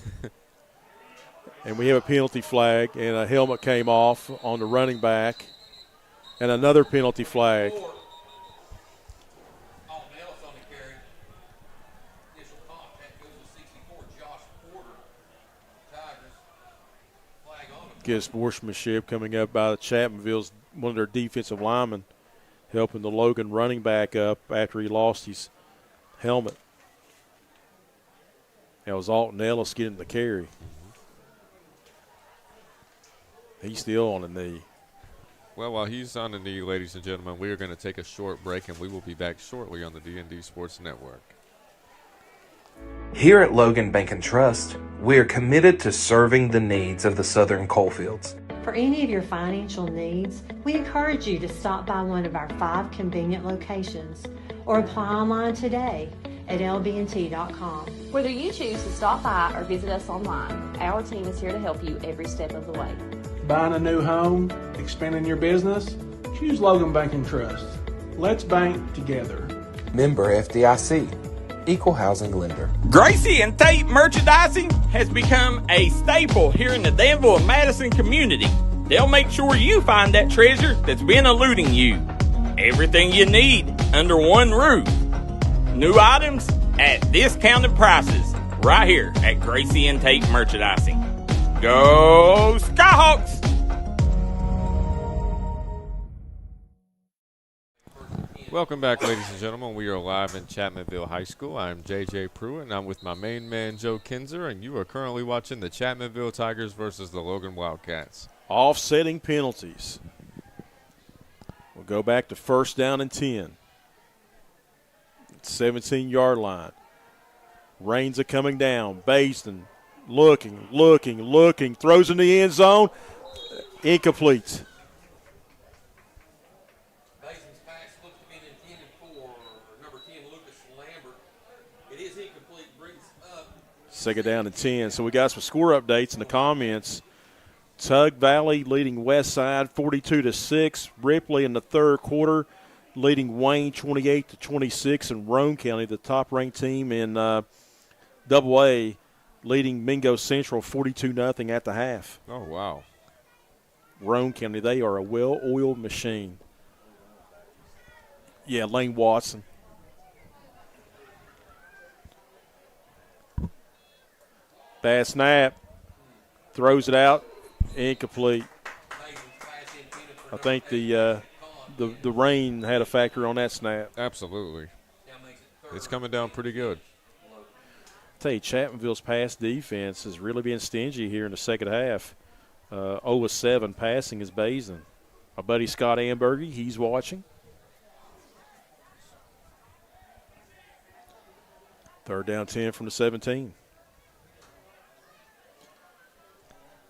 [SPEAKER 1] And we have a penalty flag, and a helmet came off on the running back, and another penalty flag. Good sportsmanship coming up by the Chapmanville's, one of their defensive linemen, helping the Logan running back up after he lost his helmet. That was Alton Ellis getting the carry. He's still on the knee.
[SPEAKER 7] Well, while he's on the knee, ladies and gentlemen, we are going to take a short break, and we will be back shortly on the D&D Sports Network.
[SPEAKER 3] Here at Logan Bank and Trust, we are committed to serving the needs of the Southern Coalfields.
[SPEAKER 4] For any of your financial needs, we encourage you to stop by one of our 5 convenient locations or apply online today at LB&T.com.
[SPEAKER 5] Whether you choose to stop by or visit us online, our team is here to help you every step of the way.
[SPEAKER 6] Buying a new home, expanding your business? Choose Logan Bank and Trust. Let's bank together.
[SPEAKER 3] Member FDIC. Equal housing lender.
[SPEAKER 2] Gracie and Tate Merchandising has become a staple here in the Danville and Madison community. They'll make sure you find that treasure that's been eluding you. Everything you need under one roof. New items at discounted prices right here at Gracie and Tate Merchandising. Go Skyhawks!
[SPEAKER 7] Welcome back, ladies and gentlemen. We are live in Chapmanville High School. I'm J.J. Pruitt, and I'm with my main man, Joe Kinzer, and you are currently watching the Chapmanville Tigers versus the Logan Wildcats.
[SPEAKER 1] Offsetting penalties. We'll go back to 1st down and 10. 17-yard line. Rains are coming down. Basin looking, throws in the end zone. Incomplete.
[SPEAKER 8] Bason's pass looks to be intended for number 10, Lucas Lambert. It is incomplete, brings up.
[SPEAKER 1] 2nd down and 10. So we got some score updates in the comments. Tug Valley leading West Side 42-6. Ripley in the 3rd quarter leading Wayne 28-26. And Roane County, the top-ranked team in AA, leading Mingo Central 42-0 at the half.
[SPEAKER 7] Oh, wow.
[SPEAKER 1] Roane County, they are a well-oiled machine. Yeah, Lane Watson. Bad snap. Throws it out. Incomplete. I think the rain had a factor on that snap.
[SPEAKER 7] Absolutely. It's coming down pretty good.
[SPEAKER 1] I tell you, Chapmanville's pass defense has really been stingy here in the second half. 0-7 passing is Basin. My buddy Scott Ambergy, he's watching. 3rd down 10 from the 17.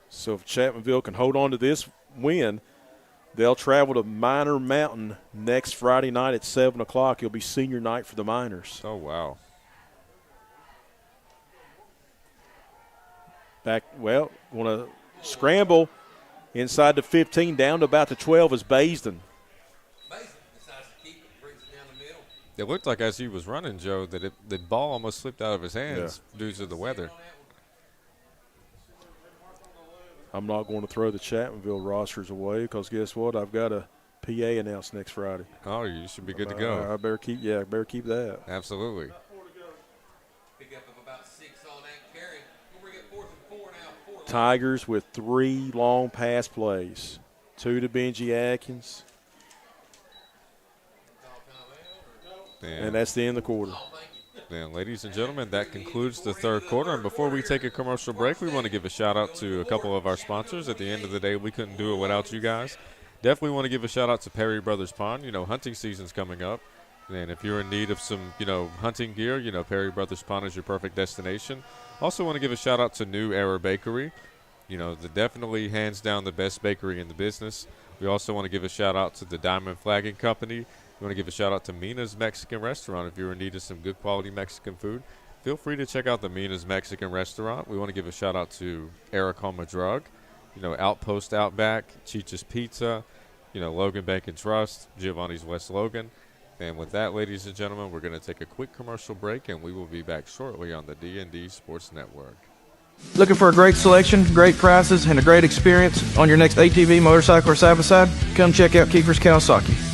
[SPEAKER 1] So if Chapmanville can hold on to this win, they'll travel to Minor Mountain next Friday night at 7 o'clock. It'll be senior night for the Miners.
[SPEAKER 7] Oh, wow.
[SPEAKER 1] going to scramble inside the 15, down to about the 12 is Baisden.
[SPEAKER 7] It looked like as he was running, Joe, that the ball almost slipped out of his hands due to the weather.
[SPEAKER 1] I'm not going to throw the Chapmanville rosters away because guess what? I've got a PA announced next Friday.
[SPEAKER 7] Oh, you should be good to go.
[SPEAKER 1] I better keep that.
[SPEAKER 7] Absolutely.
[SPEAKER 8] Pick up of about 6 on that carry. We'll bring it 4th and 4 now.
[SPEAKER 1] Tigers with 3 long pass plays. 2 to Benji Atkins. And that's the end of the quarter.
[SPEAKER 7] And ladies and gentlemen, that concludes the third quarter. And before we take a commercial break, we want to give a shout-out to a couple of our sponsors. At the end of the day, we couldn't do it without you guys. Definitely want to give a shout-out to Perry Brothers Pond. Hunting season's coming up. And if you're in need of some, hunting gear, Perry Brothers Pond is your perfect destination. Also want to give a shout-out to New Era Bakery. Definitely hands down the best bakery in the business. We also want to give a shout-out to the Diamond Flagging Company. We want to give a shout-out to Mina's Mexican Restaurant. If you're in need of some good quality Mexican food, feel free to check out the Mina's Mexican Restaurant. We want to give a shout-out to Eric Homa Drug, Outpost Outback, Chicha's Pizza, Logan Bank and Trust, Giovanni's West Logan. And with that, ladies and gentlemen, we're going to take a quick commercial break, and we will be back shortly on the D&D Sports Network.
[SPEAKER 12] Looking for a great selection, great prices, and a great experience on your next ATV, motorcycle, or side-by-side? Come check out Kiefer's Kawasaki.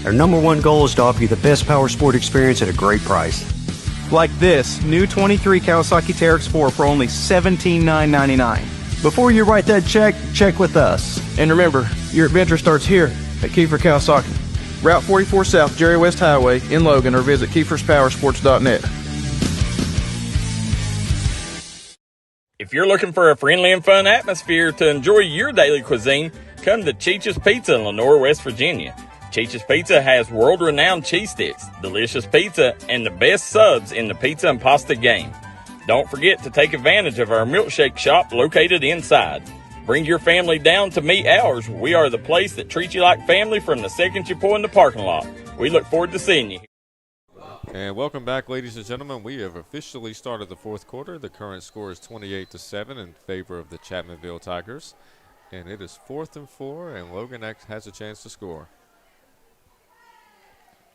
[SPEAKER 13] Our #1 goal is to offer you the best power sport experience at a great price.
[SPEAKER 12] Like this new 23 Kawasaki Teryx 4 for only $17,999.
[SPEAKER 13] Before you write that check with us.
[SPEAKER 12] And remember, your adventure starts here at Kiefer Kawasaki. Route 44 South, Jerry West Highway in Logan, or visit KiefersPowersports.net.
[SPEAKER 2] If you're looking for a friendly and fun atmosphere to enjoy your daily cuisine, come to Chicha's Pizza in Lenore, West Virginia. Chicha's Pizza has world-renowned cheese sticks, delicious pizza, and the best subs in the pizza and pasta game. Don't forget to take advantage of our milkshake shop located inside. Bring your family down to meet ours. We are the place that treats you like family from the second you pull in the parking lot. We look forward to seeing you.
[SPEAKER 7] And welcome back, ladies and gentlemen. We have officially started the fourth quarter. The current score is 28-7 in favor of the Chapmanville Tigers. And it is 4th and 4, and Logan has a chance to score.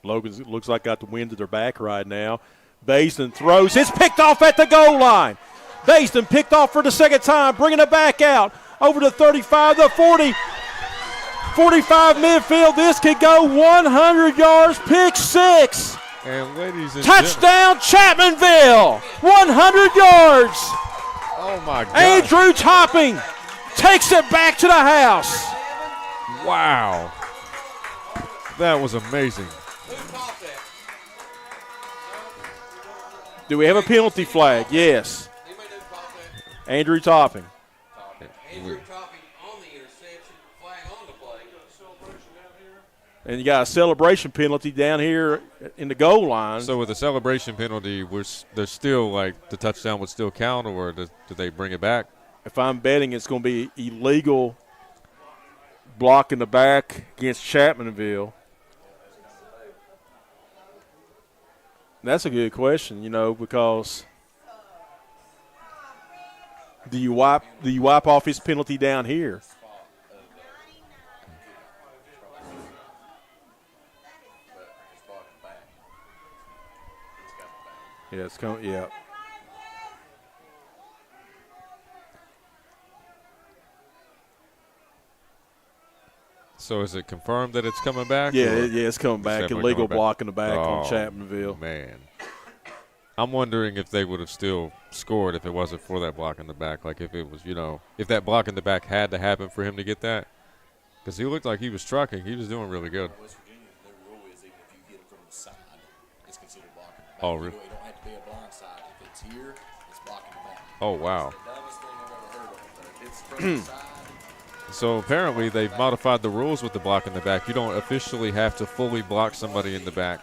[SPEAKER 1] Logan looks like got the wind at their back right now. Baisden throws. It's picked off at the goal line. Baisden picked off for the second time, bringing it back out over to 35, the 40, 45 midfield. This could go 100 yards, pick 6.
[SPEAKER 7] And ladies and
[SPEAKER 1] touchdown Chapmanville, 100 yards.
[SPEAKER 7] Oh, my God.
[SPEAKER 1] Andrew Topping takes it back to the house.
[SPEAKER 7] Wow. That was amazing.
[SPEAKER 1] Do we have a penalty flag? Yes. Andrew Topping.
[SPEAKER 8] Andrew Topping on the interception, flag on the play.
[SPEAKER 1] And you got a celebration penalty down here in the goal line.
[SPEAKER 7] So with the celebration penalty, there's still, like, the touchdown would still count, or do they bring it back?
[SPEAKER 1] If I'm betting, it's going to be illegal block in the back against Chapmanville. That's a good question, because do you wipe off his penalty down here? Yeah, it's coming. Yeah.
[SPEAKER 7] So is it confirmed that it's coming back?
[SPEAKER 1] Yeah, it's coming back. Illegal block in the back on
[SPEAKER 7] Oh,
[SPEAKER 1] Chapmanville.
[SPEAKER 7] Man. I'm wondering if they would have still scored if it wasn't for that block in the back. Like if it was, if that block in the back had to happen for him to get that. Because he looked like he was trucking. He was doing really good.
[SPEAKER 14] West Virginia, their rule is even if you hit it from the side, it's considered blocking the back.
[SPEAKER 7] Oh, really?
[SPEAKER 14] You don't have to be a blind side. If it's here, it's blocking the back.
[SPEAKER 7] Oh, wow.
[SPEAKER 14] It's the dumbest thing I've ever heard of. But if it's from the side.
[SPEAKER 7] So apparently they've modified the rules with the block in the back. You don't officially have to fully block somebody in the back.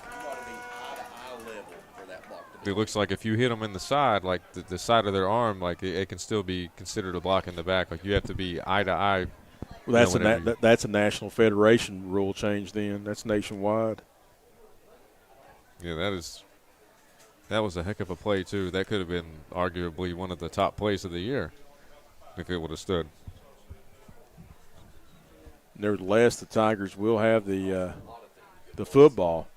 [SPEAKER 7] It looks like if you hit them in the side, like the side of their arm, like it can still be considered a block in the back. Like you have to be eye to eye.
[SPEAKER 1] Well, that's a National Federation rule change then. That's nationwide.
[SPEAKER 7] Yeah, that is. That was a heck of a play, too. That could have been arguably one of the top plays of the year if it would have stood.
[SPEAKER 1] Nevertheless, the Tigers will have the football.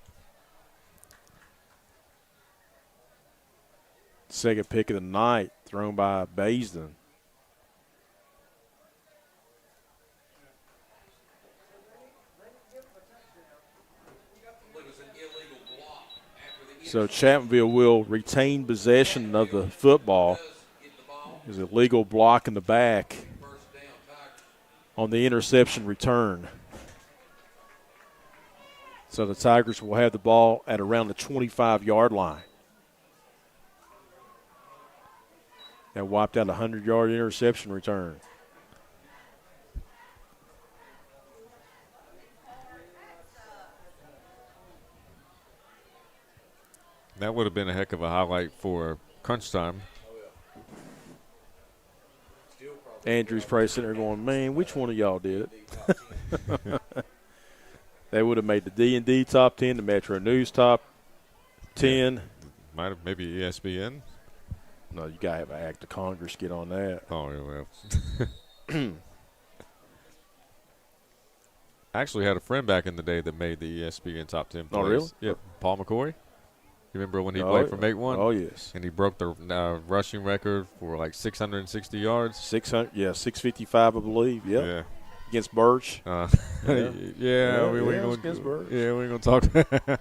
[SPEAKER 1] Second pick of the night, thrown by Baisden. So Chapmanville will retain possession of the football. There's a legal block in the back on the interception return. So the Tigers will have the ball at around the 25-yard line. That wiped out a 100-yard interception return.
[SPEAKER 7] That would have been a heck of a highlight for crunch time.
[SPEAKER 1] Andrew's probably sitting there going, man, which one of y'all did it? They would have made the D&D top 10, the Metro News top 10.
[SPEAKER 7] Might have maybe ESPN.
[SPEAKER 1] No, you got to have an act of Congress get on that.
[SPEAKER 7] Oh, yeah, well. I actually had a friend back in the day that made the ESPN top 10 plays.
[SPEAKER 1] Oh, really?
[SPEAKER 7] Yeah, Paul McCoy. You remember when he played for Make-1?
[SPEAKER 1] Oh, yes.
[SPEAKER 7] And he broke the rushing record for like 660 yards.
[SPEAKER 1] 655, I believe. Yep. Yeah. Against Birch.
[SPEAKER 7] We ain't
[SPEAKER 1] against Birch.
[SPEAKER 7] Yeah, we ain't going to talk.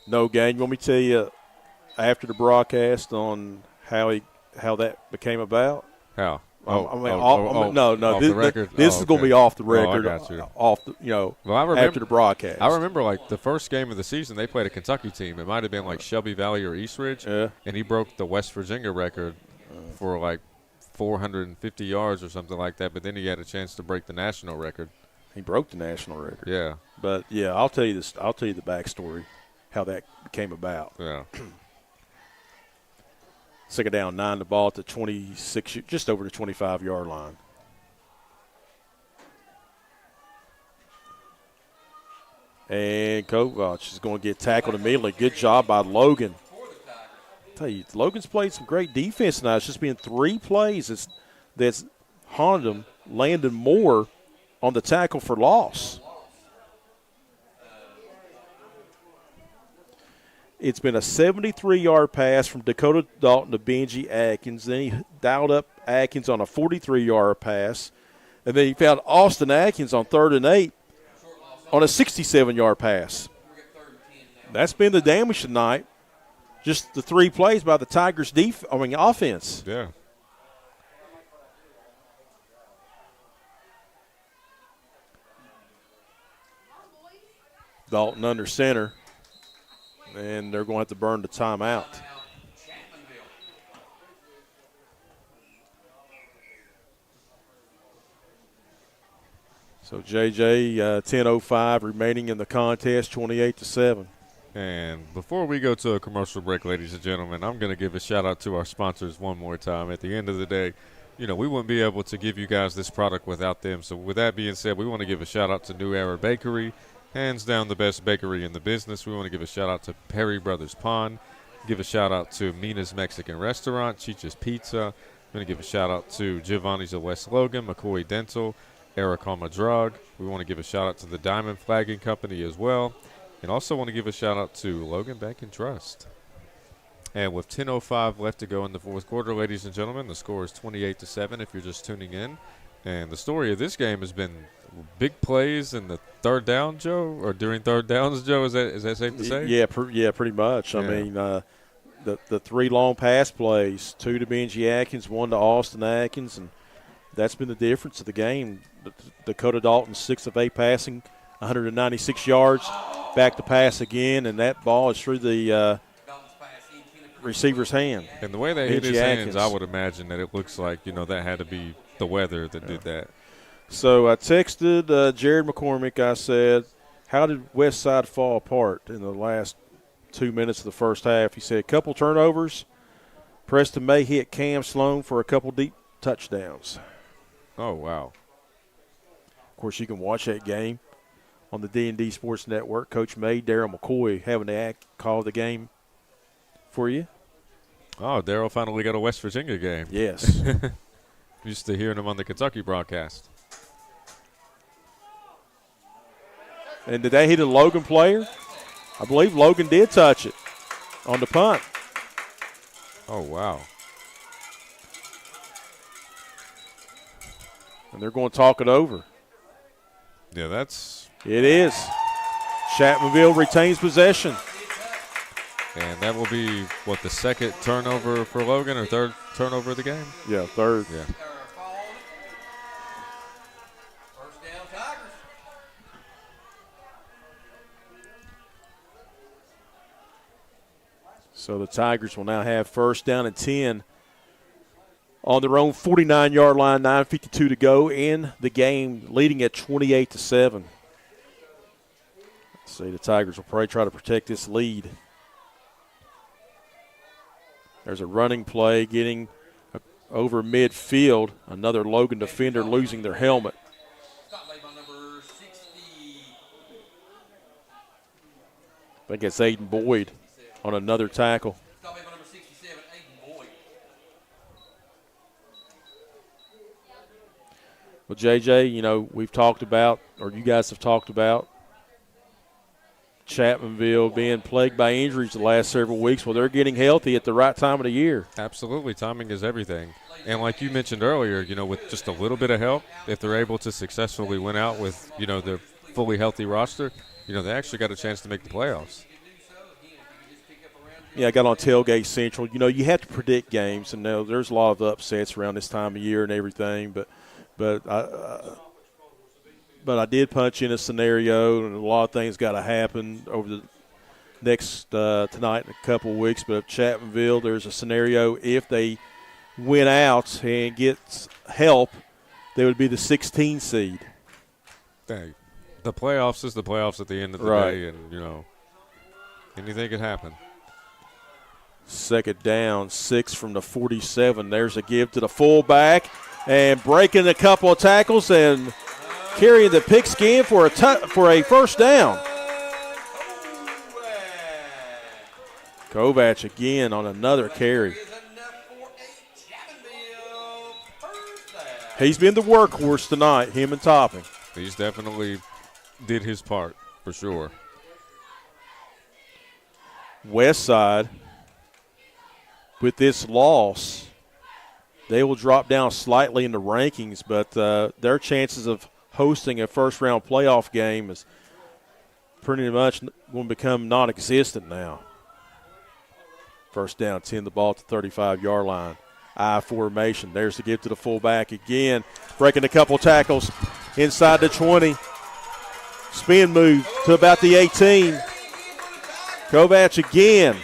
[SPEAKER 1] No, gang. You want me to tell you after the broadcast on how that became about?
[SPEAKER 7] How?
[SPEAKER 1] No.
[SPEAKER 7] Off the record?
[SPEAKER 1] This is going to be off the record.
[SPEAKER 7] I got you.
[SPEAKER 1] Well, I remember, after the broadcast.
[SPEAKER 7] I remember, like, the first game of the season, they played a Kentucky team. It might have been, like, Shelby Valley or Eastridge.
[SPEAKER 1] Yeah.
[SPEAKER 7] And he broke the West Virginia record for, like, 450 yards or something like that. But then he had a chance to break the national record.
[SPEAKER 1] He broke the national record.
[SPEAKER 7] Yeah.
[SPEAKER 1] But, yeah, I'll tell you this. I'll tell you the backstory, how that came about.
[SPEAKER 7] Yeah.
[SPEAKER 1] Second down, 9, the ball at the 26, just over the 25-yard line. And Kovac is going to get tackled immediately. Good job by Logan. I tell you, Logan's played some great defense tonight. It's just been 3 plays that's haunted him, landing more on the tackle for loss. It's been a 73-yard pass from Dakota Dalton to Benji Atkins. Then he dialed up Atkins on a 43-yard pass. And then he found Austin Atkins on 3rd and 8 on a 67-yard pass. That's been the damage tonight. Just the 3 plays by the Tigers' offense.
[SPEAKER 7] Yeah.
[SPEAKER 1] Dalton under center. And they're going to have to burn the timeout. So, JJ, 10:05 remaining in the contest, 28-7.
[SPEAKER 7] And before we go to a commercial break, ladies and gentlemen, I'm going to give a shout-out to our sponsors one more time. At the end of the day, we wouldn't be able to give you guys this product without them. So, with that being said, we want to give a shout-out to New Era Bakery. Hands down the best bakery in the business. We want to give a shout-out to Perry Brothers Pond. Give a shout-out to Mina's Mexican Restaurant, Chicha's Pizza. We're going to give a shout-out to Giovanni's of West Logan, McCoy Dental, Aracoma Drug. We want to give a shout-out to the Diamond Flagging Company as well. And also want to give a shout-out to Logan Bank and Trust. And with 10:05 left to go in the fourth quarter, ladies and gentlemen, the score is 28-7 if you're just tuning in. And the story of this game has been big plays in the third down, Joe, or during third downs, Joe. Is that safe to say?
[SPEAKER 1] Yeah, pretty much. Yeah. I mean, the 3 long pass plays, 2 to Benji Atkins, 1 to Austin Atkins, and that's been the difference of the game. Dakota Dalton, 6 of 8 passing, 196 yards, back to pass again, and that ball is through the receiver's hand.
[SPEAKER 7] And the way they hit his hands, I would imagine that it looks like, that had to be the weather that did that.
[SPEAKER 1] So I texted Jared McCormick. I said, how did West Side fall apart in the last 2 minutes of the first half? He said, a couple turnovers. Preston May hit Cam Sloan for a couple deep touchdowns.
[SPEAKER 7] Oh, wow.
[SPEAKER 1] Of course, you can watch that game on the D&D Sports Network. Coach May, Daryl McCoy having to call the game for you.
[SPEAKER 7] Oh, Daryl finally got a West Virginia game.
[SPEAKER 1] Yes.
[SPEAKER 7] Used to hearing him on the Kentucky broadcast.
[SPEAKER 1] And did they hit a Logan player? I believe Logan did touch it on the punt.
[SPEAKER 7] Oh, wow.
[SPEAKER 1] And they're going to talk it over.
[SPEAKER 7] Yeah, that's...
[SPEAKER 1] It is. Chapmanville retains possession.
[SPEAKER 7] And that will be, what, the second turnover for Logan or third turnover of the game?
[SPEAKER 1] Yeah, third.
[SPEAKER 7] Yeah.
[SPEAKER 8] First down, Tigers.
[SPEAKER 1] So the Tigers will now have first down and 10 on their own 49-yard line, 9:52 to go in the game, leading at 28-7. See, the Tigers will probably try to protect this lead. There's a running play getting over midfield. Another Logan defender losing their helmet. I think it's Aiden Boyd on another tackle. Well, JJ, you know, we've talked about, or you guys have talked about, Chapmanville being plagued by injuries the last several weeks. Well, they're getting healthy at the right time of the year.
[SPEAKER 7] Absolutely. Timing is everything. And like you mentioned earlier, you know, with just a little bit of help, if they're able to successfully win out with, you know, their fully healthy roster, you know, they actually got a chance to make the playoffs.
[SPEAKER 1] Yeah, I got on Tailgate Central. You know, you have to predict games, and there's a lot of upsets around this time of year and everything, but I did punch in a scenario, and a lot of things got to happen over the next tonight in a couple of weeks. But Chapmanville, there's a scenario if they win out and get help, they would be the 16 seed.
[SPEAKER 7] Dang. The playoffs is the playoffs at the end of the day, and, you know, anything could happen.
[SPEAKER 1] Second down, 6 from the 47. There's a give to the fullback, and breaking a couple of tackles and carrying the pigskin for a first down. Kovac again on another carry. He's been the workhorse tonight, him and Topping.
[SPEAKER 7] He's definitely did his part, for sure.
[SPEAKER 1] West Side, with this loss, they will drop down slightly in the rankings, but their chances of hosting a first-round playoff game is pretty much going to become non-existent now. First down, 10 the ball at the 35-yard line. I formation. There's the give to the fullback again. Breaking a couple tackles inside the 20. Spin move to about the 18. Kovac again.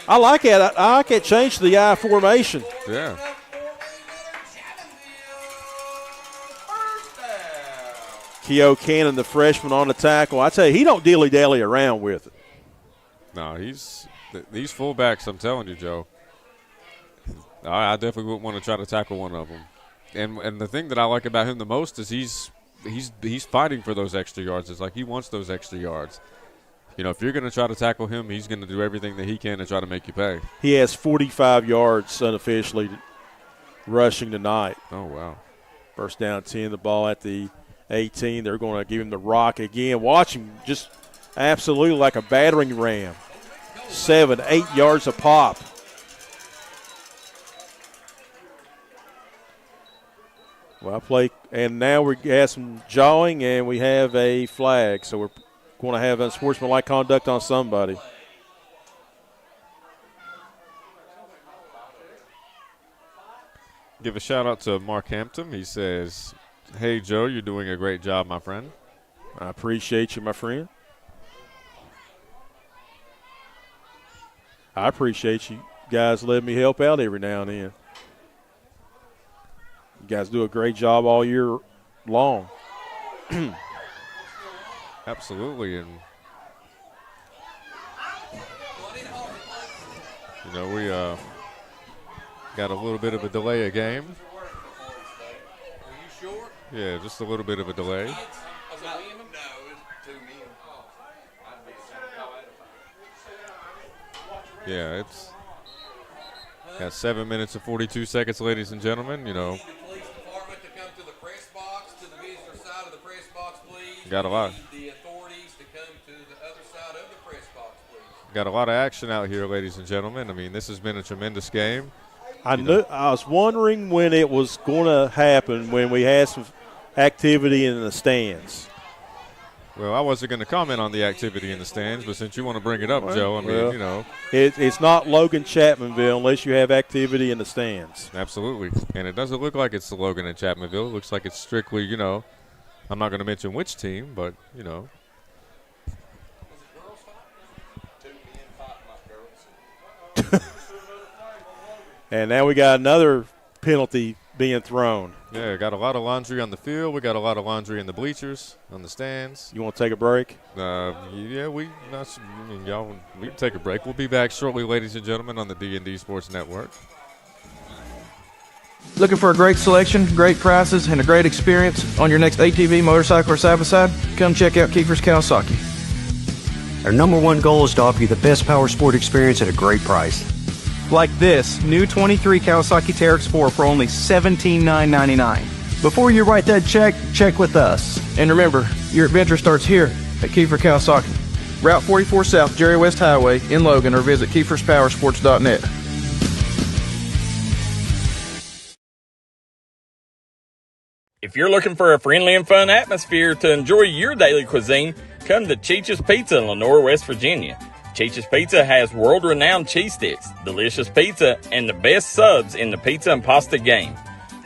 [SPEAKER 1] I like it. I like it. Change to the I formation.
[SPEAKER 7] Yeah.
[SPEAKER 1] Keo Cannon, the freshman, on the tackle. I tell you, he don't dilly-dally around with it.
[SPEAKER 7] No, these fullbacks, I'm telling you, Joe, I definitely wouldn't want to try to tackle one of them. And the thing that I like about him the most is he's fighting for those extra yards. It's like he wants those extra yards. You know, if you're going to try to tackle him, he's going to do everything that he can to try to make you pay.
[SPEAKER 1] He has 45 yards unofficially rushing tonight.
[SPEAKER 7] Oh, wow.
[SPEAKER 1] First down 10, the ball at the 18. They're going to give him the rock again. Watch him just absolutely like a battering ram. 7, 8 yards a pop. Well play, and now we have some jawing, and we have a flag. So we're going to have unsportsmanlike conduct on somebody.
[SPEAKER 7] Give a shout-out to Mark Hampton. He says, hey, Joe, you're doing a great job, my friend.
[SPEAKER 1] I appreciate you, my friend. I appreciate you guys letting me help out every now and then. You guys do a great job all year long.
[SPEAKER 7] Absolutely. And, you know, we got a little bit of a delay of game. Yeah, just a little bit of a delay. Yeah, it's got 7 minutes and 42 seconds, ladies and gentlemen. You know,
[SPEAKER 8] The police department to come to the press box, to the visitor side of the press box, please.
[SPEAKER 7] Got a lot.
[SPEAKER 8] The authorities to come to the other side of the press box, please.
[SPEAKER 7] Got a lot of action out here, ladies and gentlemen. I mean, this has been a tremendous game.
[SPEAKER 1] I was wondering when it was going to happen, when we had some activity in the stands.
[SPEAKER 7] Well, I wasn't going to comment on the activity in the stands, but since you want to bring it up, Joe, I mean, you know.
[SPEAKER 1] It's not Logan Chapmanville unless you have activity in the stands.
[SPEAKER 7] Absolutely. And it doesn't look like it's the Logan and Chapmanville. It looks like it's strictly, you know, I'm not going to mention which team, but, you know.
[SPEAKER 1] And now we got another penalty being thrown.
[SPEAKER 7] Yeah, got a lot of laundry on the field. We got a lot of laundry in the bleachers, on the stands.
[SPEAKER 1] You want to take a break?
[SPEAKER 7] Yeah, we can take a break. We'll be back shortly, ladies and gentlemen, on the D&D Sports Network.
[SPEAKER 12] Looking for a great selection, great prices, and a great experience on your next ATV, motorcycle, or side-by-side? Come check out Kiefer's Kawasaki.
[SPEAKER 13] Our #1 goal is to offer you the best power sport experience at a great price.
[SPEAKER 12] Like this new 23 Kawasaki Teryx 4 for only $17,999.
[SPEAKER 11] Before you write that check, check with us.
[SPEAKER 12] And remember, your adventure starts here at Kiefer Kawasaki. Route 44 South, Jerry West Highway in Logan, or visit KiefersPowersports.net.
[SPEAKER 2] If you're looking for a friendly and fun atmosphere to enjoy your daily cuisine, come to Cheech's Pizza in Lenore, West Virginia. Cheech's Pizza has world-renowned cheese sticks, delicious pizza, and the best subs in the pizza and pasta game.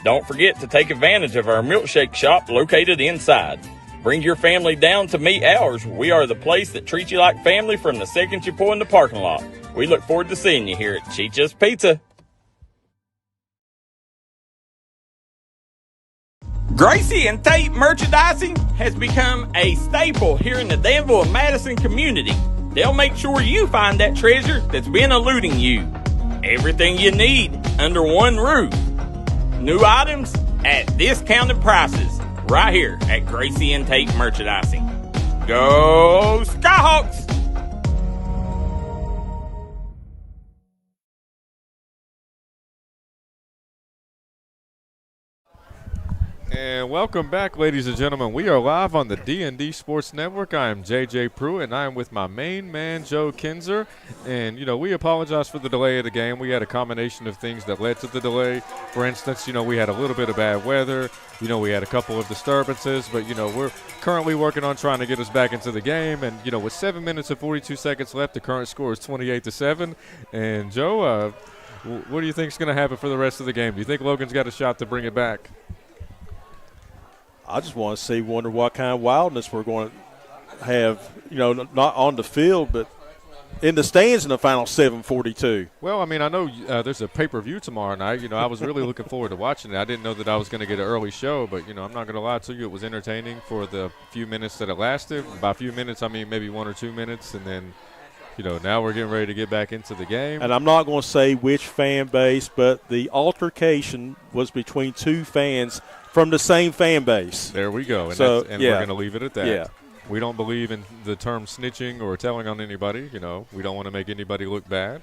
[SPEAKER 2] Don't forget to take advantage of our milkshake shop located inside. Bring your family down to meet ours. We are the place that treats you like family from the second you pull in the parking lot. We look forward to seeing you here at Cheech's Pizza. Gracie and Tate merchandising has become a staple here in the Danville and Madison community. They'll make sure you find that treasure that's been eluding you. Everything you need under one roof. New items at discounted prices right here at Gracie and Tate Merchandising. Go Skyhawks!
[SPEAKER 7] And welcome back, ladies and gentlemen. We are live on the D&D Sports Network. I am JJ Pruitt, and I am with my main man, Joe Kinzer. And, you know, we apologize for the delay of the game. We had a combination of things that led to the delay. For instance, you know, we had a little bit of bad weather. You know, we had a couple of disturbances. But, you know, we're currently working on trying to get us back into the game. And, you know, with 7 minutes and 42 seconds left, the current score is 28-7. And, Joe, what do you think is going to happen for the rest of the game? Do you think Logan's got a shot to bring it back?
[SPEAKER 1] I just want to wonder what kind of wildness we're going to have, you know, not on the field, but in the stands in the final 7:42.
[SPEAKER 7] Well, I mean, I know there's a pay-per-view tomorrow night. You know, I was really looking forward to watching it. I didn't know that I was going to get an early show, but, you know, I'm not going to lie to you. It was entertaining for the few minutes that it lasted. By a few minutes, I mean maybe 1 or 2 minutes, and then, you know, now we're getting ready to get back into the game.
[SPEAKER 1] And I'm not going to say which fan base, but the altercation was between two fans from the same fan base.
[SPEAKER 7] There we go. And,
[SPEAKER 1] so,
[SPEAKER 7] we're going to leave it at that.
[SPEAKER 1] Yeah.
[SPEAKER 7] We don't believe in the term snitching or telling on anybody. You know, we don't want to make anybody look bad.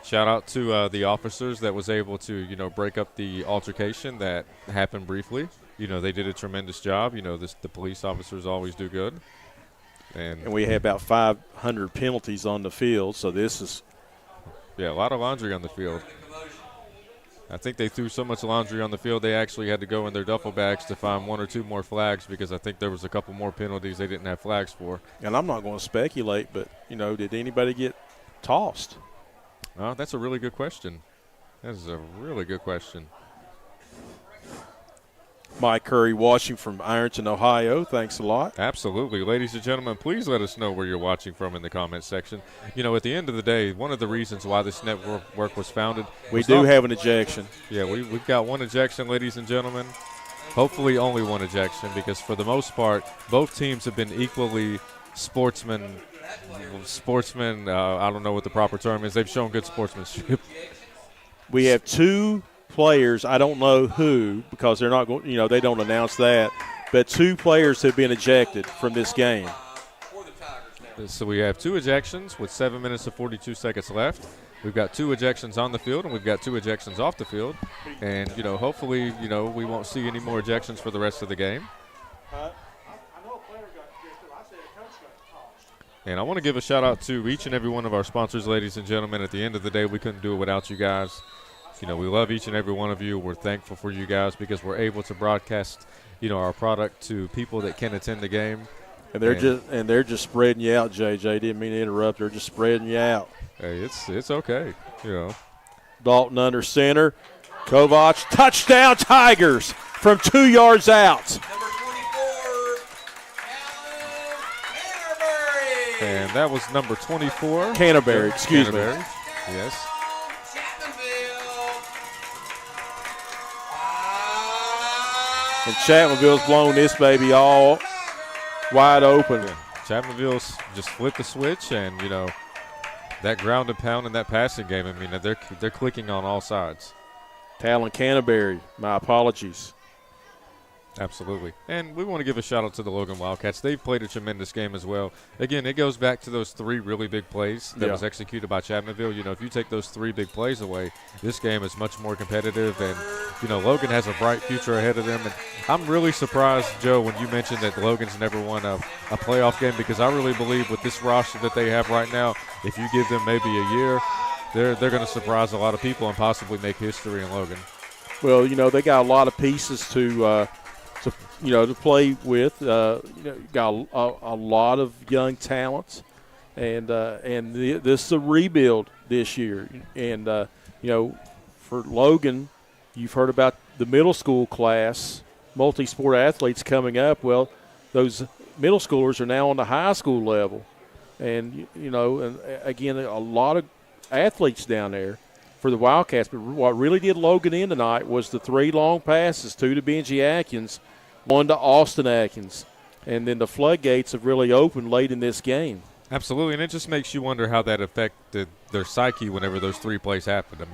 [SPEAKER 7] Shout out to the officers that was able to, you know, break up the altercation that happened briefly. You know, they did a tremendous job. You know, the police officers always do good. And
[SPEAKER 1] we had about 500 penalties on the field, so this is.
[SPEAKER 7] Yeah, a lot of laundry on the field. I think they threw so much laundry on the field they actually had to go in their duffel bags to find 1 or 2 more flags because I think there was a couple more penalties they didn't have flags for.
[SPEAKER 1] And I'm not going to speculate, but, you know, did anybody get tossed?
[SPEAKER 7] That's a really good question. That is a really good question.
[SPEAKER 1] Mike Curry watching from Ironton, Ohio. Thanks a lot.
[SPEAKER 7] Absolutely. Ladies and gentlemen, please let us know where you're watching from in the comments section. You know, at the end of the day, one of the reasons why this network was founded.
[SPEAKER 1] We do have an ejection.
[SPEAKER 7] Yeah, we've got one ejection, ladies and gentlemen. Hopefully only one ejection because for the most part, both teams have been equally sportsmen. I don't know what the proper term is. They've shown good sportsmanship.
[SPEAKER 1] We have 2 players, I don't know who because they're not going, you know, they don't announce that, but 2 players have been ejected from this game.
[SPEAKER 7] So we have 2 ejections with 7 minutes and 42 seconds left. We've got 2 ejections on the field, and we've got 2 ejections off the field. And, hopefully, we won't see any more ejections for the rest of the game. And I want to give a shout-out to each and every one of our sponsors, ladies and gentlemen. At the end of the day, we couldn't do it without you guys. We love each and every one of you. We're thankful for you guys because we're able to broadcast, our product to people that can attend the game.
[SPEAKER 1] And they're just spreading you out, JJ. Didn't mean to interrupt. They're just spreading you out.
[SPEAKER 7] Hey, it's okay.
[SPEAKER 1] Dalton under center. Kovac, touchdown Tigers from 2 yards out.
[SPEAKER 7] And that was number 24.
[SPEAKER 1] Canterbury, excuse me.
[SPEAKER 7] Yes.
[SPEAKER 1] And Chapmanville's blown this baby all wide open.
[SPEAKER 7] Yeah. Chapmanville's just flipped the switch, and, that ground and pound in that passing game, they're clicking on all sides.
[SPEAKER 1] Talon Canterbury, my apologies.
[SPEAKER 7] Absolutely. And we want to give a shout-out to the Logan Wildcats. They've played a tremendous game as well. Again, it goes back to those 3 really big plays that was executed by Chapmanville. If you take those 3 big plays away, this game is much more competitive. And, Logan has a bright future ahead of them. And I'm really surprised, Joe, when you mentioned that Logan's never won a playoff game, because I really believe with this roster that they have right now, if you give them maybe a year, they're going to surprise a lot of people and possibly make history in Logan.
[SPEAKER 1] Well, they got a lot of pieces to play with. Got a lot of young talents, and this is a rebuild this year. And for Logan, you've heard about the middle school class, multi-sport athletes coming up. Well, those middle schoolers are now on the high school level, and and again, a lot of athletes down there for the Wildcats. But what really did Logan in tonight was the 3 long passes, 2 to Benji Atkins, 1 to Austin Atkins, and then the floodgates have really opened late in this game.
[SPEAKER 7] Absolutely, and it just makes you wonder how that affected their psyche whenever those 3 plays happened.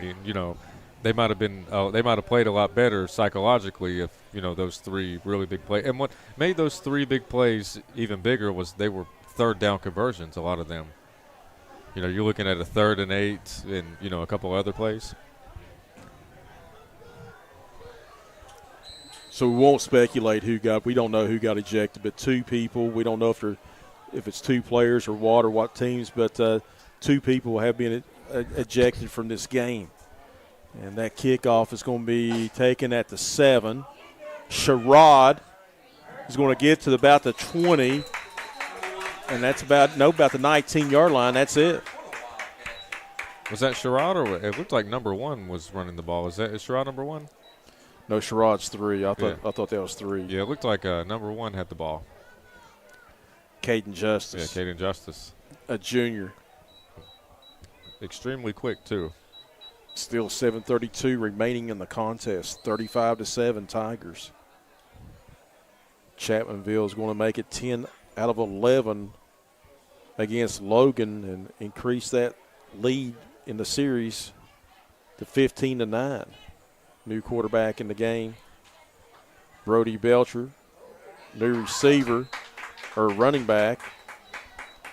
[SPEAKER 7] They might have played a lot better psychologically if those 3 really big plays. And what made those 3 big plays even bigger was they were 3rd down conversions. A lot of them. You're looking at a 3rd and 8, and a couple other plays.
[SPEAKER 1] So we won't speculate we don't know who got ejected, but 2 people. We don't know if it's 2 players or what teams, but 2 people have been ejected from this game. And that kickoff is going to be taken at the 7. Sherrod is going to get to about the 20, and that's about the 19-yard line. That's it.
[SPEAKER 7] Was that Sherrod, or it looked like number 1 was running the ball? Is Sherrod number 1?
[SPEAKER 1] No, Sherrod's 3. I thought that was 3.
[SPEAKER 7] Yeah, it looked like number 1 had the ball.
[SPEAKER 1] Caden Justice.
[SPEAKER 7] Yeah, Caden Justice.
[SPEAKER 1] A junior.
[SPEAKER 7] Extremely quick, too.
[SPEAKER 1] Still 7:32 remaining in the contest. 35-7 Tigers. Chapmanville is going to make it 10 out of 11 against Logan and increase that lead in the series to 15-9. New quarterback in the game, Brody Belcher. New receiver, or running back,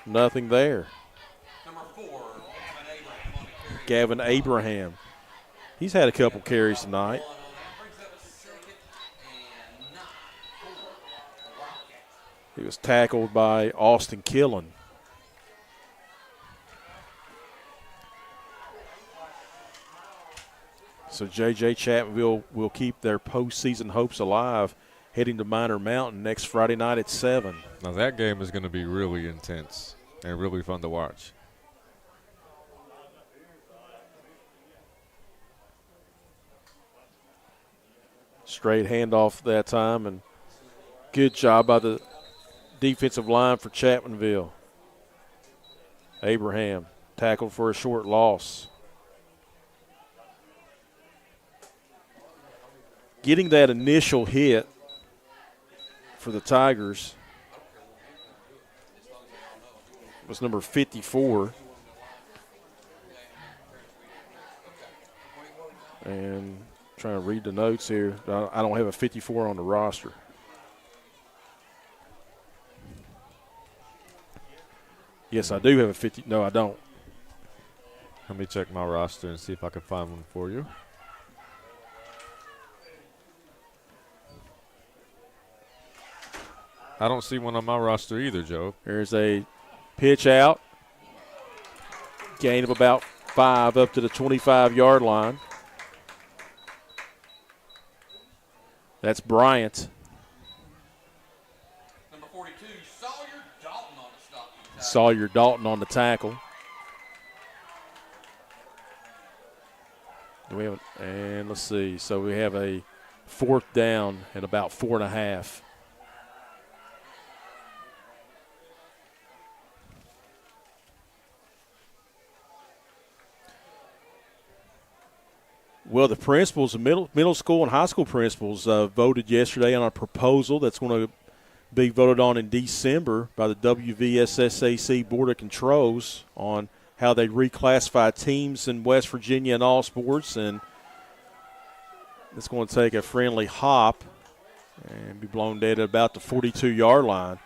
[SPEAKER 1] nothing there.
[SPEAKER 8] Number 4,
[SPEAKER 1] Gavin Abraham. He's had a couple carries tonight. He was tackled by Austin Killen. So J.J. Chapmanville will keep their postseason hopes alive, heading to Minor Mountain next Friday night at 7.
[SPEAKER 7] Now that game is going to be really intense and really fun to watch.
[SPEAKER 1] Straight handoff that time, and good job by the defensive line for Chapmanville. Abraham tackled for a short loss. Getting that initial hit for the Tigers was number 54. And trying to read the notes here. I don't have a 54 on the roster. Yes, I do have a 50. No, I don't.
[SPEAKER 7] Let me check my roster and see if I can find one for you. I don't see one on my roster either, Joe.
[SPEAKER 1] There's a pitch out. Gain of about 5 up to the 25-yard line. That's Bryant.
[SPEAKER 8] Number 42, Sawyer Dalton on the stop.
[SPEAKER 1] Sawyer Dalton on the tackle. Do we have? And let's see. So we have a 4th down at about 4.5. Well, the principals, the middle school and high school principals, voted yesterday on a proposal that's going to be voted on in December by the WVSSAC Board of Controls on how they reclassify teams in West Virginia in all sports. And it's going to take a friendly hop and be blown dead at about the 42-yard line.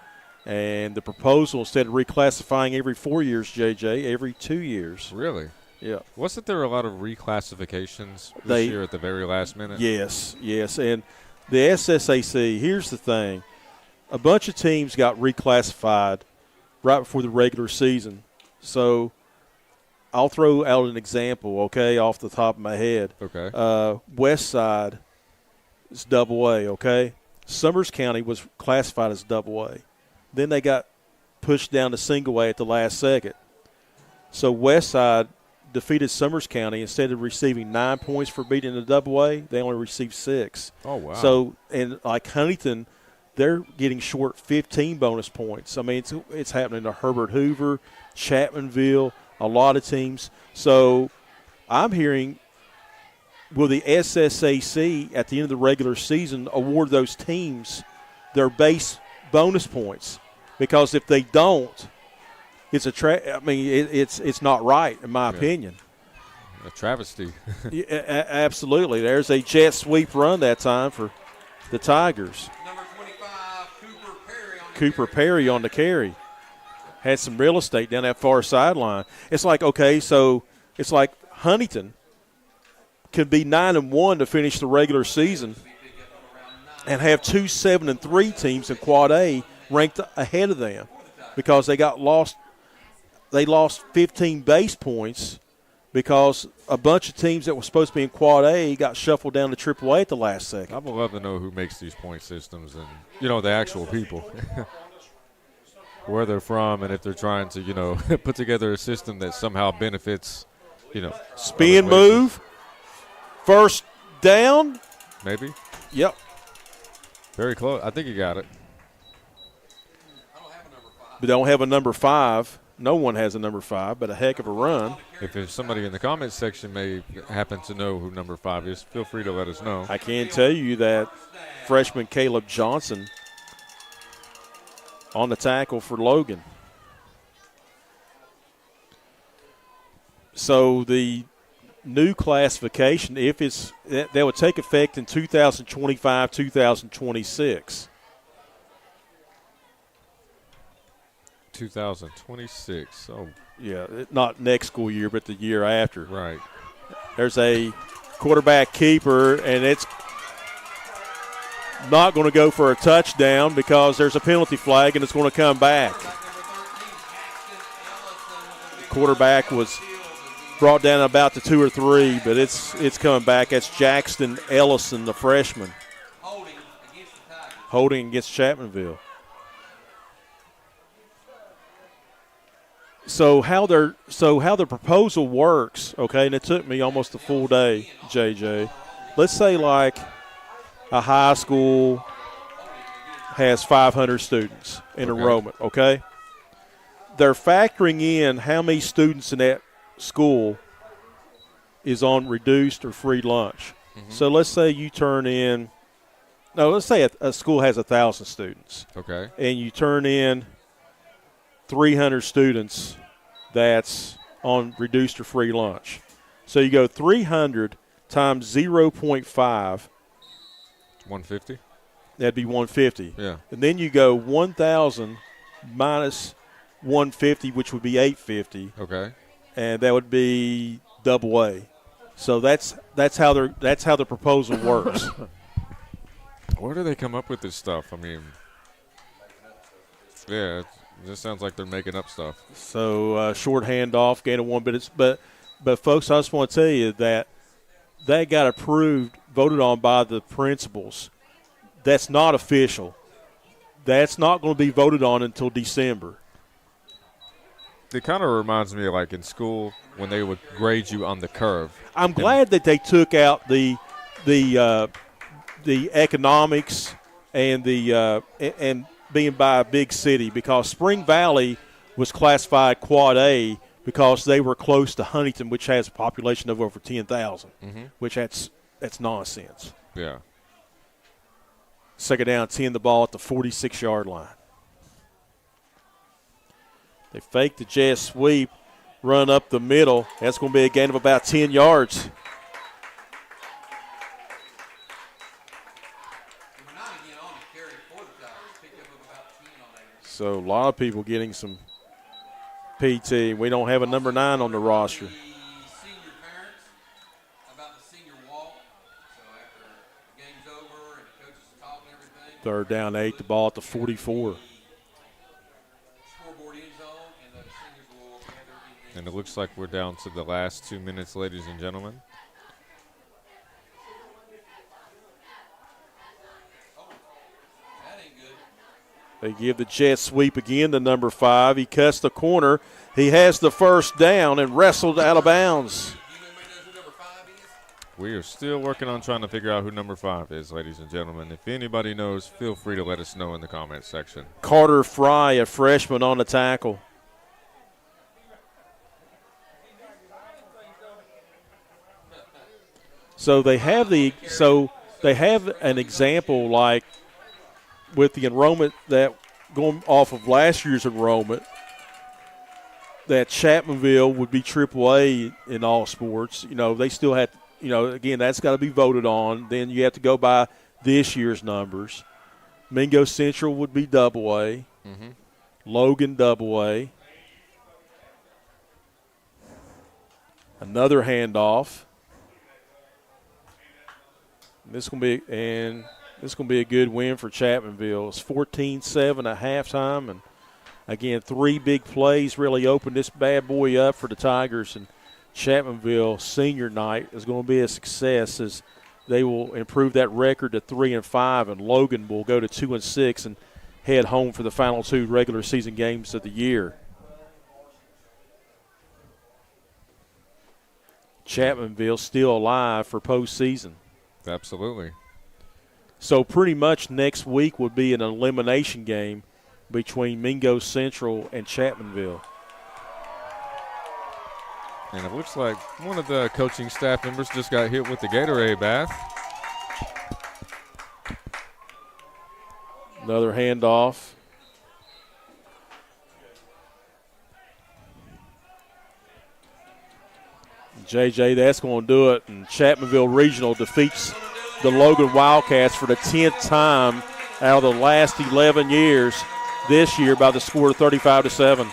[SPEAKER 1] And the proposal, instead of reclassifying every 4 years, JJ, every 2 years.
[SPEAKER 7] Really?
[SPEAKER 1] Yeah.
[SPEAKER 7] Wasn't there a lot of reclassifications this year at the very last minute?
[SPEAKER 1] Yes. And the SSAC, here's the thing. A bunch of teams got reclassified right before the regular season. So I'll throw out an example, okay, off the top of my head.
[SPEAKER 7] Okay.
[SPEAKER 1] West Side is double A, okay? Summers County was classified as double A. Then they got pushed down to single A at the last second. So West Side defeated Summers County. Instead of receiving 9 points for beating the double A, they only received 6.
[SPEAKER 7] Oh, wow.
[SPEAKER 1] So, and like Huntington, they're getting short 15 bonus points. I mean, it's happening to Herbert Hoover, Chapmanville, a lot of teams. So I'm hearing, will the SSAC at the end of the regular season award those teams their base bonus points? Because if they don't, it's it's not right, in my opinion.
[SPEAKER 7] A travesty.
[SPEAKER 1] Yeah, absolutely. There's a jet sweep run that time for the Tigers.
[SPEAKER 8] Number 25,
[SPEAKER 1] Cooper Perry on the carry. Had some real estate down that far sideline. It's like, okay, so it's like Huntington could be 9-1 to finish the regular season and have 2 7-3 teams in Quad A ranked ahead of them because they lost 15 base points because a bunch of teams that were supposed to be in Quad A got shuffled down to AAA at the last second.
[SPEAKER 7] I would love to know who makes these point systems and, the actual people, where they're from, and if they're trying to, put together a system that somehow benefits,
[SPEAKER 1] Spin move, first down.
[SPEAKER 7] Maybe.
[SPEAKER 1] Yep.
[SPEAKER 7] Very close. I think you got it.
[SPEAKER 1] We don't have a number 5. No one has a number 5, but a heck of a run.
[SPEAKER 7] If there's somebody in the comments section may happen to know who number 5 is, feel free to let us know.
[SPEAKER 1] I can tell you that freshman Caleb Johnson on the tackle for Logan. So the new classification, that would take effect in 2025, 2026.
[SPEAKER 7] 2026. Oh,
[SPEAKER 1] yeah, not next school year, but the year after.
[SPEAKER 7] Right.
[SPEAKER 1] There's a quarterback keeper, and it's not going to go for a touchdown because there's a penalty flag, and it's going to come back. The quarterback was brought down about to 2 or 3, but it's coming back. That's Jackson Ellison, the freshman, holding against Chapmanville. So how the proposal works, okay, and it took me almost a full day, JJ. Let's say like a high school has 500 students in enrollment, okay? They're factoring in how many students in that school is on reduced or free lunch. Mm-hmm. So let's say you let's say a school has 1,000 students.
[SPEAKER 7] Okay.
[SPEAKER 1] And you turn in 300 students that's on reduced or free lunch. So you go 300 times 0.5.
[SPEAKER 7] 150?
[SPEAKER 1] That'd be 150.
[SPEAKER 7] Yeah.
[SPEAKER 1] And then you go 1,000 minus 150, which would be 850.
[SPEAKER 7] Okay.
[SPEAKER 1] And that would be double A. So that's how the proposal works.
[SPEAKER 7] Where do they come up with this stuff? I mean, yeah, it just sounds like they're making up stuff.
[SPEAKER 1] So short handoff, gain of 1 minute. But folks, I just want to tell you that got approved, voted on by the principals. That's not official. That's not going to be voted on until December.
[SPEAKER 7] It kind of reminds me of like in school when they would grade you on the curve.
[SPEAKER 1] I'm glad that they took out the economics and and being by a big city, because Spring Valley was classified Quad A because they were close to Huntington, which has a population of over 10,000, which that's nonsense.
[SPEAKER 7] Yeah.
[SPEAKER 1] Second down, 10, the ball at the 46-yard line. They fake the jet sweep, run up the middle. That's going to be a gain of about 10 yards. So a lot of people getting some PT. We don't have a number 9 on the roster. Third down, 8, the ball at the 44.
[SPEAKER 7] And it looks like we're down to the last 2 minutes, ladies and gentlemen.
[SPEAKER 1] They give the jet sweep again to number 5. He cuts the corner. He has the first down and wrestled out of bounds.
[SPEAKER 7] We are still working on trying to figure out who number 5 is, ladies and gentlemen. If anybody knows, feel free to let us know in the comments section.
[SPEAKER 1] Carter Fry, a freshman, on the tackle. So they have an example like with the enrollment that going off of last year's enrollment, that Chapmanville would be AAA in all sports. You know, they still had, you know, again, that's got to be voted on. Then you have to go by this year's numbers. Mingo Central would be AA. Logan AA. Another handoff. This is going to be a good win for Chapmanville. It's 14-7 at halftime, and again, 3 big plays really opened this bad boy up for the Tigers. And Chapmanville senior night is going to be a success as they will improve that record to 3-5, and Logan will go to 2-6 and head home for the final 2 regular season games of the year. Chapmanville still alive for postseason.
[SPEAKER 7] Absolutely.
[SPEAKER 1] So pretty much next week would be an elimination game between Mingo Central and Chapmanville.
[SPEAKER 7] And it looks like one of the coaching staff members just got hit with the Gatorade bath.
[SPEAKER 1] Another handoff. JJ, that's going to do it. And Chapmanville Regional defeats the Logan Wildcats for the 10th time out of the last 11 years this year by the score of 35-7.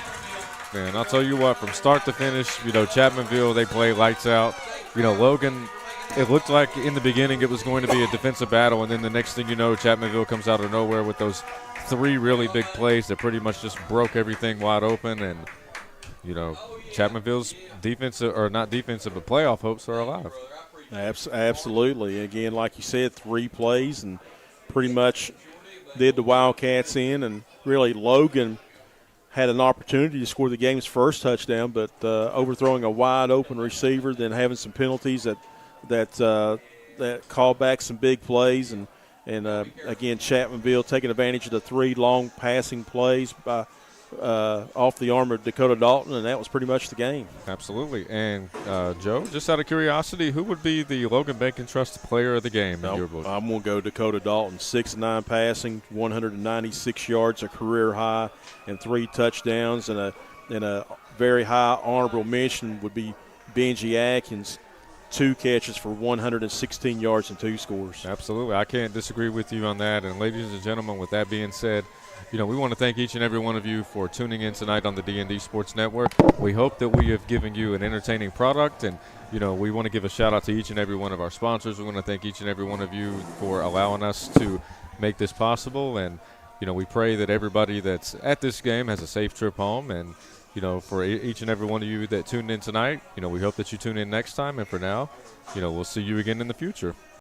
[SPEAKER 7] Man, I'll tell you what, from start to finish, you know, Chapmanville, they play lights out. You know, Logan, it looked like in the beginning it was going to be a defensive battle, and then the next thing you know, Chapmanville comes out of nowhere with those 3 really big plays that pretty much just broke everything wide open. And, you know, Chapmanville's defensive, or not defensive, but playoff hopes are alive.
[SPEAKER 1] Absolutely. Again, like you said, 3 plays and pretty much did the Wildcats in. And really Logan had an opportunity to score the game's first touchdown, but overthrowing a wide-open receiver, then having some penalties that called back some big plays. And again, Chapmanville taking advantage of the 3 long passing plays by off the arm of Dakota Dalton, and that was pretty much the game.
[SPEAKER 7] Absolutely. And, Joe, just out of curiosity, who would be the Logan Bank and Trust player of the game in your book?
[SPEAKER 1] I'm going to go Dakota Dalton. 6-9 passing, 196 yards, a career high, and 3 touchdowns. And a very high honorable mention would be Benji Atkins, 2 catches for 116 yards and 2 scores.
[SPEAKER 7] Absolutely. I can't disagree with you on that. And ladies and gentlemen, with that being said, we want to thank each and every one of you for tuning in tonight on the D&D Sports Network. We hope that we have given you an entertaining product, and we want to give a shout out to each and every one of our sponsors. We want to thank each and every one of you for allowing us to make this possible, and we pray that everybody that's at this game has a safe trip home. And for each and every one of you that tuned in tonight, we hope that you tune in next time. And for now, we'll see you again in the future.